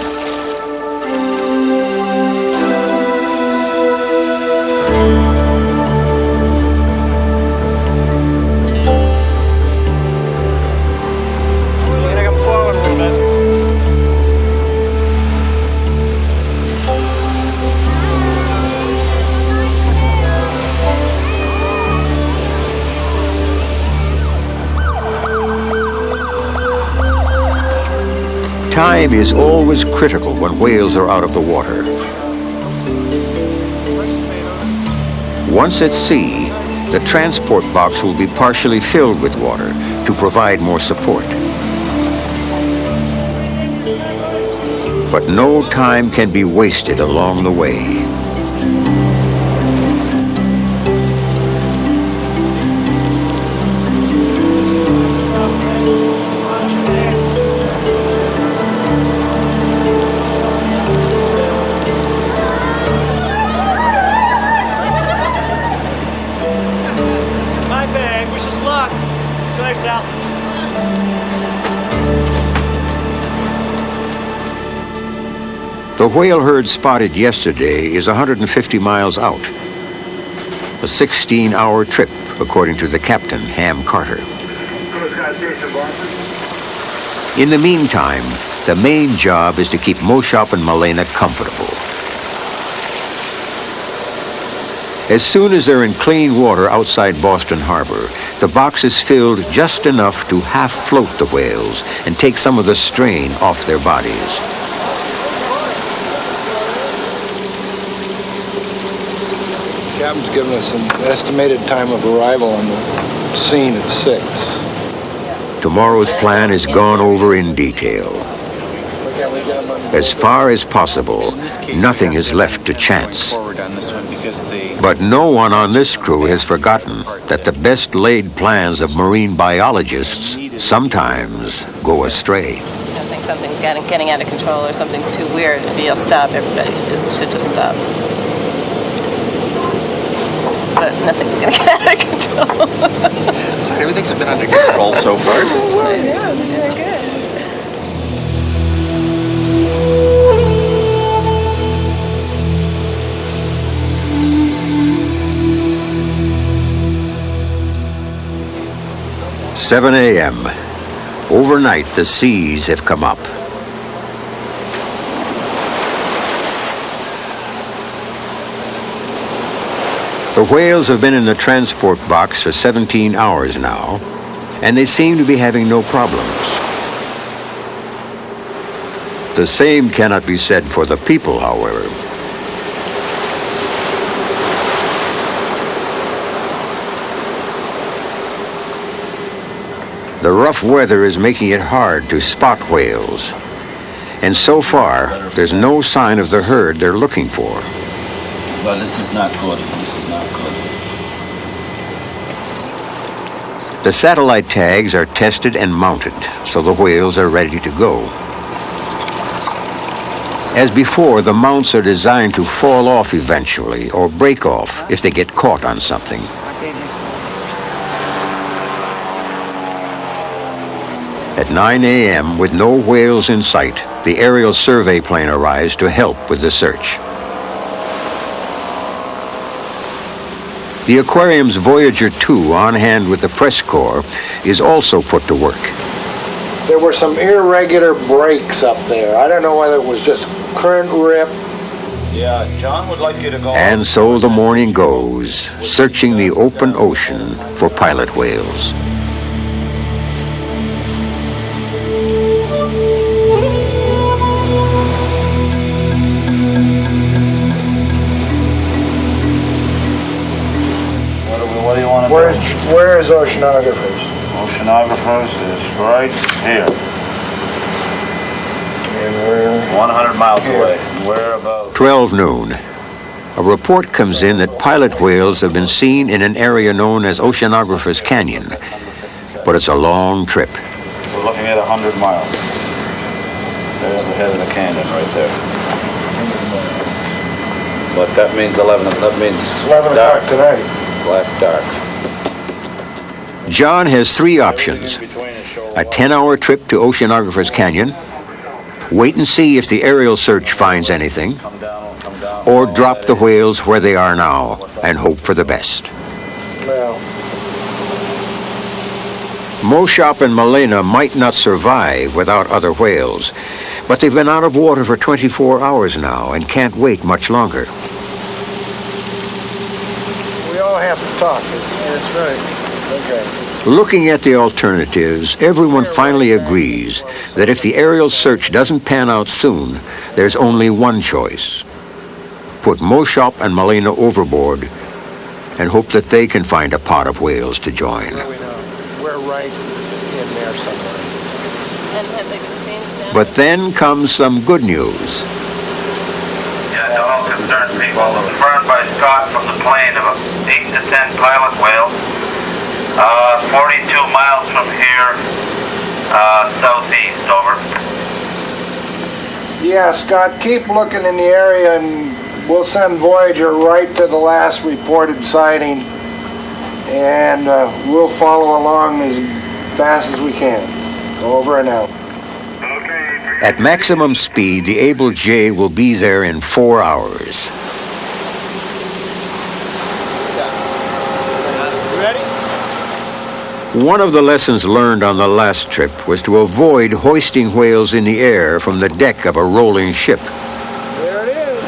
Time is always critical when whales are out of the water. Once at sea, the transport box will be partially filled with water to provide more support. But no time can be wasted along the way. The whale herd spotted yesterday is 150 miles out. A 16-hour trip, according to the captain, Ham Carter. In the meantime, the main job is to keep Moshop and Malena comfortable. As soon as they're in clean water outside Boston Harbor, the box is filled just enough to half float the whales and take some of the strain off their bodies. The captain's given us an estimated time of arrival on the scene at 6. Tomorrow's plan is gone over in detail. As far as possible, nothing is left to chance. But no one on this crew has forgotten that the best laid plans of marine biologists sometimes go astray. I think something's getting out of control or something's too weird. If you'll stop, everybody should just stop. But nothing's going to get out of control. So everything's been under control so far. Yeah, they're doing good. – 7 a.m. Overnight, the seas have come up. The whales have been in the transport box for 17 hours now, and they seem to be having no problems. The same cannot be said for the people, however. The rough weather is making it hard to spot whales, and so far, there's no sign of the herd they're looking for. Well, this is not good. The satellite tags are tested and mounted, so the whales are ready to go. As before, the mounts are designed to fall off eventually or break off if they get caught on something. At 9 a.m., with no whales in sight, the aerial survey plane arrives to help with the search. The aquarium's Voyager 2, on hand with the press corps, is also put to work. There were some irregular breaks up there. I don't know whether it was just current rip. Yeah, John would like you to go. And so the morning goes, searching the open ocean for pilot whales. What do you want to do? Where is Oceanographers? Oceanographers is right here. And we're 100 miles away. Where about? 12 noon. A report comes in that pilot whales have been seen in an area known as Oceanographers Canyon, but it's a long trip. We're looking at 100 miles. There's the head of the canyon right there. But that means 11 o'clock tonight. Black dark. John has three options: a 10-hour trip to Oceanographers Canyon, wait and see if the aerial search finds anything, or drop the whales where they are now and hope for the best. Well, Moshop and Malena might not survive without other whales, but they've been out of water for 24 hours now and can't wait much longer. we all have to talk. That's right. Okay. Looking at the alternatives, everyone finally agrees that if the aerial search doesn't pan out soon, there's only one choice: put Moshop and Malena overboard and hope that they can find a pod of whales to join. We're right in there somewhere. And have they been seen down? But then comes some good news. Yeah, to all concerned people, confirmed by Scott from the plane of 8 to 10 pilot whales, 42 miles from here, southeast, over. Yeah, Scott, keep looking in the area and we'll send Voyager right to the last reported sighting, and we'll follow along as fast as we can. Over and out. At maximum speed, the Able J will be there in 4 hours. One of the lessons learned on the last trip was to avoid hoisting whales in the air from the deck of a rolling ship. There it is.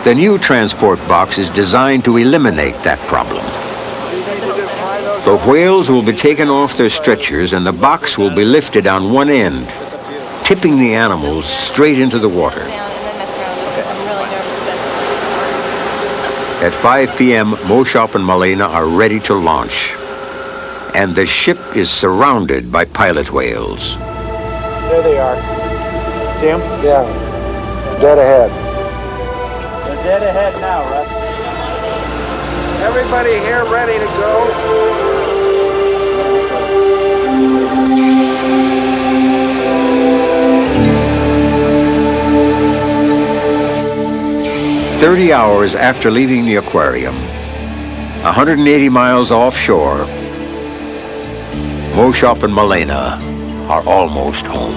The new transport box is designed to eliminate that problem. The whales will be taken off their stretchers and the box will be lifted on one end, tipping the animals straight into the water. At 5 p.m., Moshop and Malena are ready to launch. And the ship is surrounded by pilot whales. There they are. See them? Yeah. Dead ahead. They're dead ahead now, Russ. Everybody here ready to go? 30 hours after leaving the aquarium, 180 miles offshore, Moshop and Malena are almost home.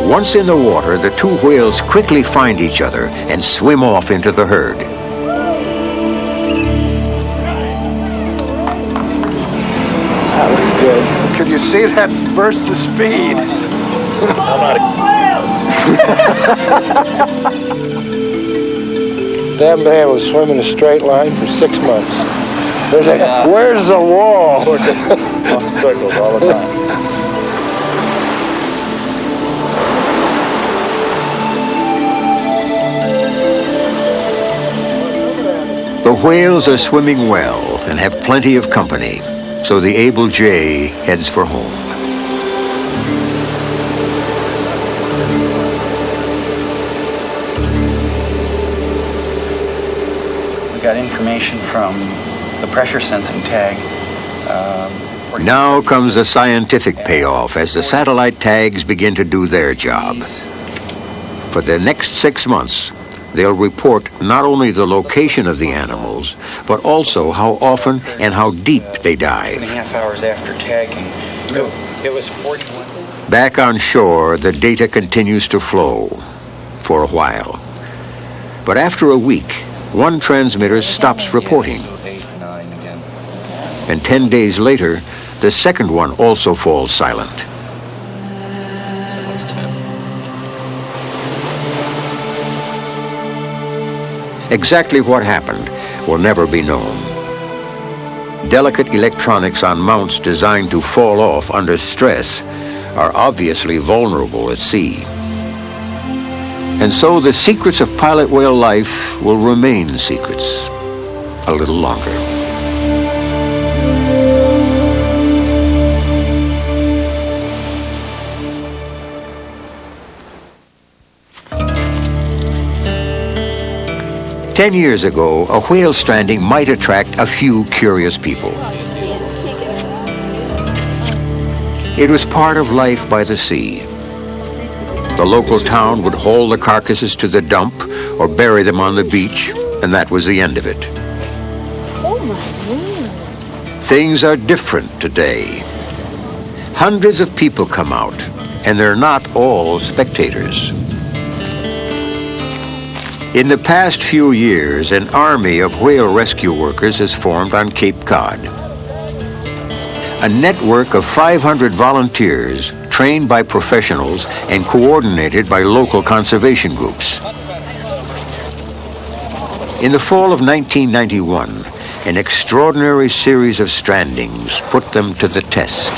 Once in the water, the two whales quickly find each other and swim off into the herd. That was good. Could you see that burst of speed? That man was swimming a straight line for 6 months. Where's the wall? Circles all the time. The whales are swimming well and have plenty of company, so the Able J heads for home. We got information from the pressure sensing tag. Now comes the scientific payoff as the satellite tags begin to do their job. For the next 6 months, they'll report not only the location of the animals, but also how often and how deep they dive. 2.5 hours after tagging, it was 41. Back on shore, the data continues to flow for a while. But after a week, one transmitter stops reporting. And 10 days later, the second one also falls silent. Exactly what happened will never be known. Delicate electronics on mounts designed to fall off under stress are obviously vulnerable at sea. And so the secrets of pilot whale life will remain secrets a little longer. Ten years ago, a whale stranding might attract a few curious people. It was part of life by the sea. The local town would haul the carcasses to the dump or bury them on the beach, and that was the end of it. Things are different today. Hundreds of people come out, and they're not all spectators. In the past few years, an army of whale rescue workers has formed on Cape Cod. A network of 500 volunteers trained by professionals and coordinated by local conservation groups. In the fall of 1991, an extraordinary series of strandings put them to the test.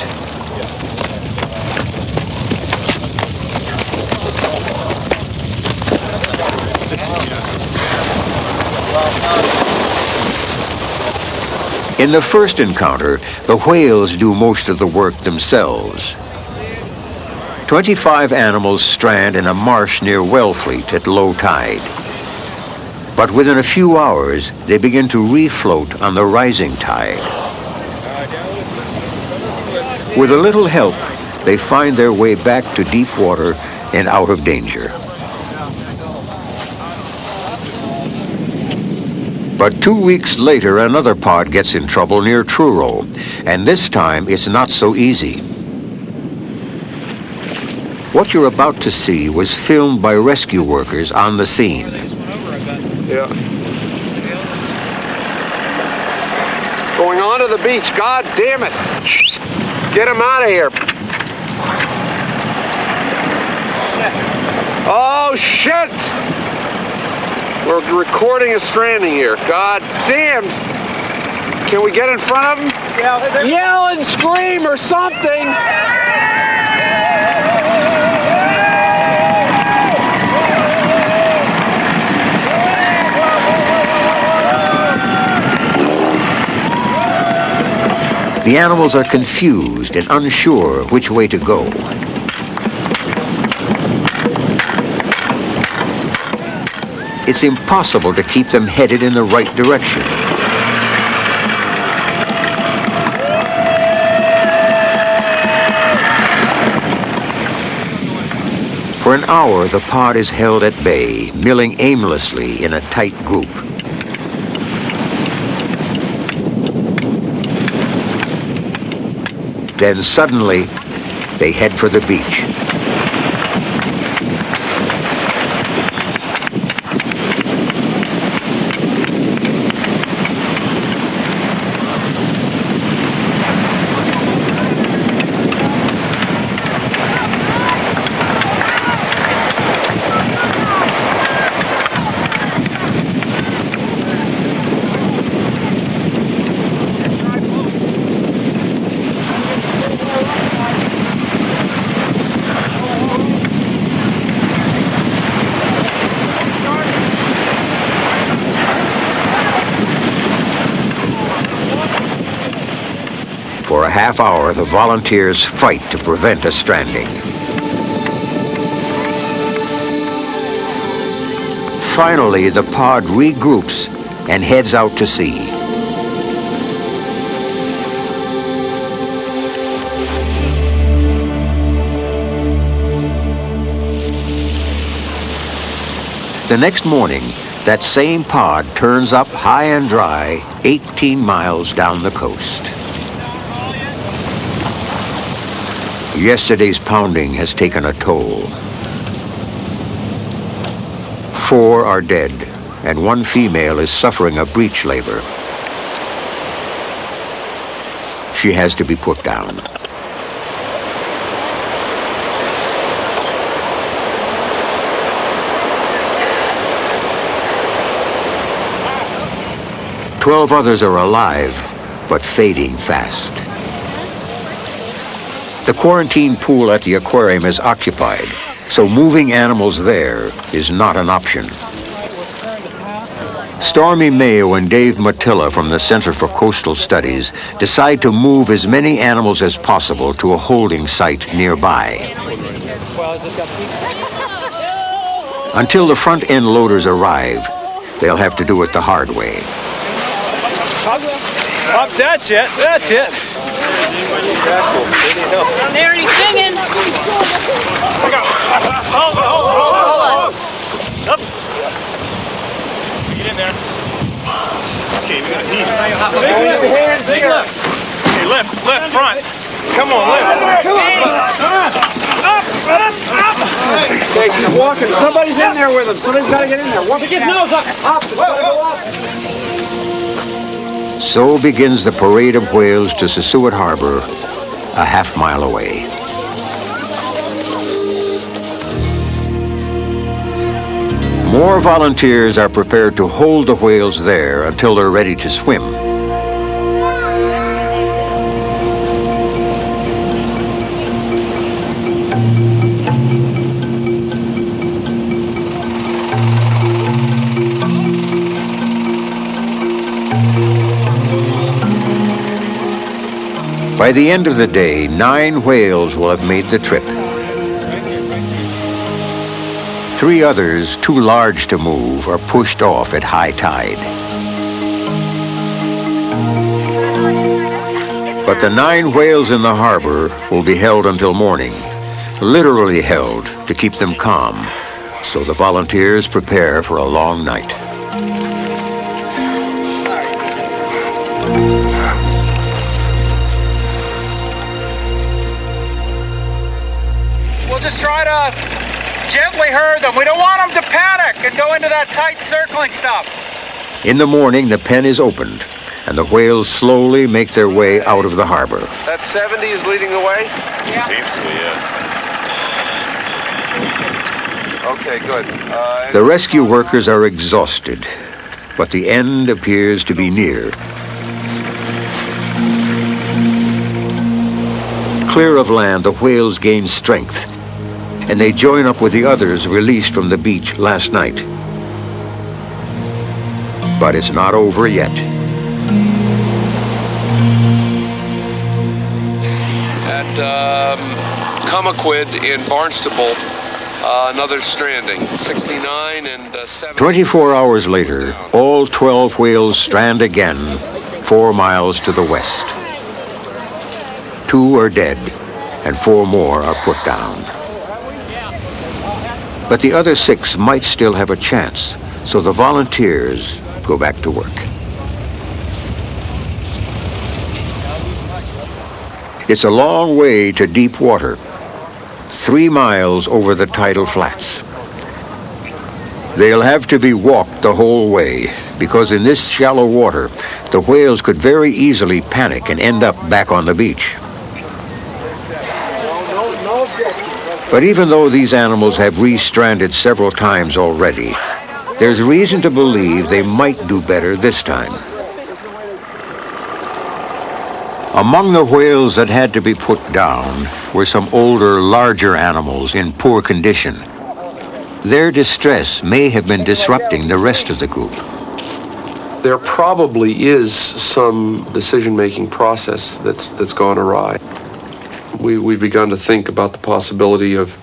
In the first encounter, the whales do most of the work themselves. 25 animals strand in a marsh near Wellfleet at low tide. But within a few hours, they begin to refloat on the rising tide. With a little help, they find their way back to deep water and out of danger. But 2 weeks later, another pod gets in trouble near Truro, and this time it's not so easy. What you're about to see was filmed by rescue workers on the scene. Yeah. Going onto the beach. God damn it. Get him out of here. Oh, shit. We're recording a stranding here. God damn. Can we get in front of him? Yeah. Yell and scream or something. The animals are confused and unsure which way to go. It's impossible to keep them headed in the right direction. For an hour, the pod is held at bay, milling aimlessly in a tight group. Then suddenly, they head for the beach. For a half hour, the volunteers fight to prevent a stranding. Finally, the pod regroups and heads out to sea. The next morning, that same pod turns up high and dry 18 miles down the coast. Yesterday's pounding has taken a toll. 4 are dead, and 1 female is suffering a breech labor. She has to be put down. "12 others are alive, but fading fast. The quarantine pool at the aquarium is occupied, so moving animals there is not an option. Stormy Mayo and Dave Matilla from the Center for Coastal Studies decide to move as many animals as possible to a holding site nearby. Until the front end loaders arrive, they'll have to do it the hard way. Up, that's it, that's it. Down there and he's singing. Hold on. Up. Get in there. Okay, we gotta heave. Hands here. Hey, left, front. Come on, left. Come on. Up. Okay, keep walking. Somebody's in there with him. Somebody's got to get in there. Walk his nose up. Up. It's gotta go up. So begins the parade of whales to Sassuat Harbor, a half-mile away. More volunteers are prepared to hold the whales there until they're ready to swim. By the end of the day, 9 whales will have made the trip. 3 others, too large to move, are pushed off at high tide. But the 9 whales in the harbor will be held until morning, literally held to keep them calm, so the volunteers prepare for a long night. just try to gently herd them. We don't want them to panic and go into that tight circling stuff. In the morning, the pen is opened, and the whales slowly make their way out of the harbor. That 70 is leading the way? Yeah. Okay, good. The rescue workers are exhausted, but the end appears to be near. Clear of land, the whales gain strength, and they join up with the others released from the beach last night. But it's not over yet. At Comaquid in Barnstable, another stranding, 69 and 70. 24 hours later, all 12 whales strand again, 4 miles to the west. 2 are dead, and 4 more are put down. But the other 6 might still have a chance, so the volunteers go back to work. It's a long way to deep water, 3 miles over the tidal flats. They'll have to be walked the whole way, because in this shallow water, the whales could very easily panic and end up back on the beach. But even though these animals have re-stranded several times already, there's reason to believe they might do better this time. Among the whales that had to be put down were some older, larger animals in poor condition. Their distress may have been disrupting the rest of the group. There probably is some decision-making process that's gone awry. We've begun to think about the possibility of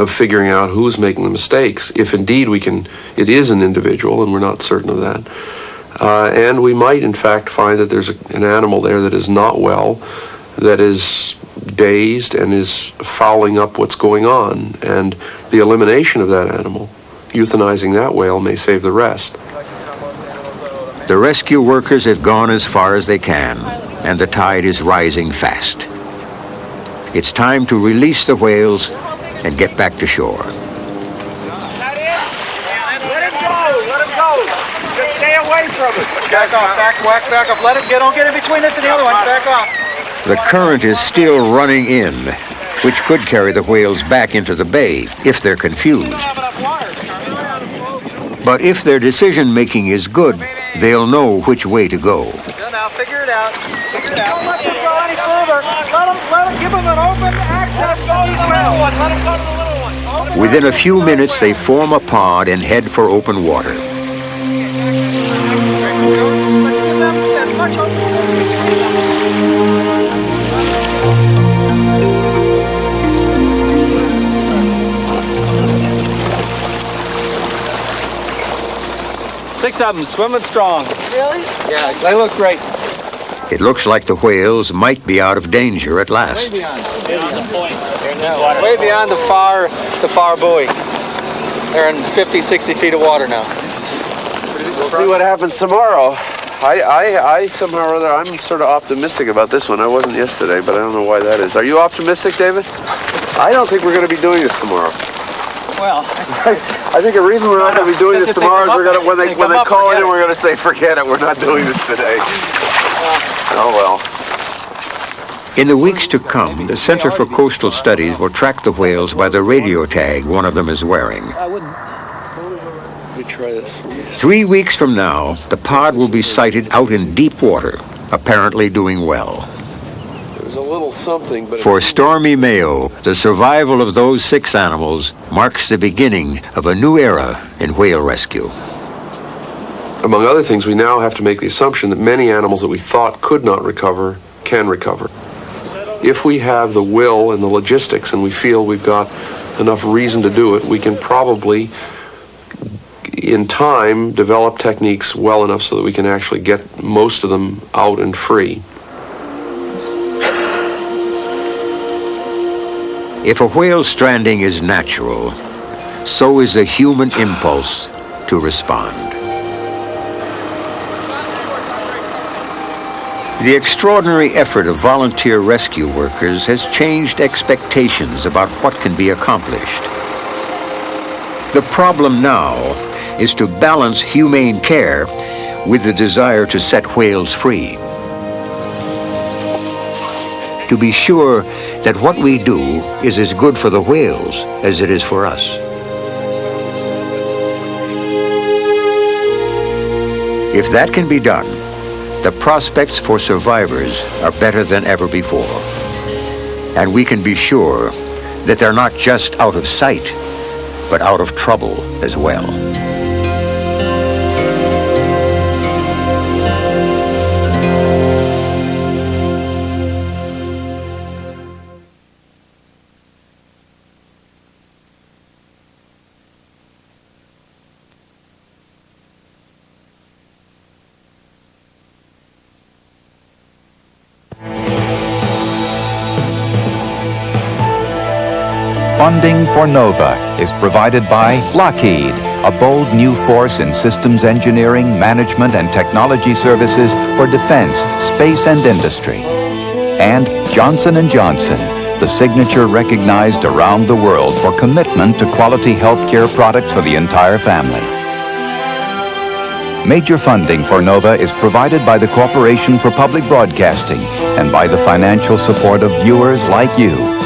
figuring out who's making the mistakes, if indeed it is an individual, and we're not certain of that. And we might, in fact, find that there's an animal there that is not well, that is dazed and is fouling up what's going on. And the elimination of that animal, euthanizing that whale, may save the rest. The rescue workers have gone as far as they can, and the tide is rising fast. It's time to release the whales and get back to shore. Let him go. Just stay away from it. Back off, back up. Let him get, don't get in between this and the other one. Back off. The current is still running in, which could carry the whales back into the bay if they're confused. But if their decision-making is good, they'll know which way to go. Now figure it out. Don't let them go any further. Let them give them an open access to these whales. Let them go to the little one. Within a few minutes, they form a pod and head for open water. Let's give them as much open space as we can. 6 of them swimming strong. Really? Yeah, they look great. It looks like the whales might be out of danger at last. Way beyond the point. Way beyond the far buoy. They're in 50, 60 feet of water now. We'll see what happens tomorrow. I somehow or other, I'm sort of optimistic about this one. I wasn't yesterday, but I don't know why that is. Are you optimistic, David? I don't think we're going to be doing this tomorrow. Well, I think the reason we're not going to be doing this tomorrow is we're going to, when they call in, we're going to say, forget it, we're not doing this today. Oh well. In the weeks to come, the Center for Coastal Studies will track the whales by the radio tag one of them is wearing. Let me try this. 3 weeks from now, the pod will be sighted out in deep water, apparently doing well. There's a little something, but... For Stormy Mayo, the survival of those 6 animals marks the beginning of a new era in whale rescue. Among other things, we now have to make the assumption that many animals that we thought could not recover can recover. If we have the will and the logistics and we feel we've got enough reason to do it, we can probably, in time, develop techniques well enough so that we can actually get most of them out and free. If a whale stranding is natural, so is the human impulse to respond. The extraordinary effort of volunteer rescue workers has changed expectations about what can be accomplished. The problem now is to balance humane care with the desire to set whales free. To be sure that what we do is as good for the whales as it is for us. If that can be done, the prospects for survivors are better than ever before. And we can be sure that they're not just out of sight, but out of trouble as well. Funding for NOVA is provided by Lockheed, a bold new force in systems engineering, management, and technology services for defense, space, and industry. And Johnson & Johnson, the signature recognized around the world for commitment to quality healthcare products for the entire family. Major funding for NOVA is provided by the Corporation for Public Broadcasting and by the financial support of viewers like you.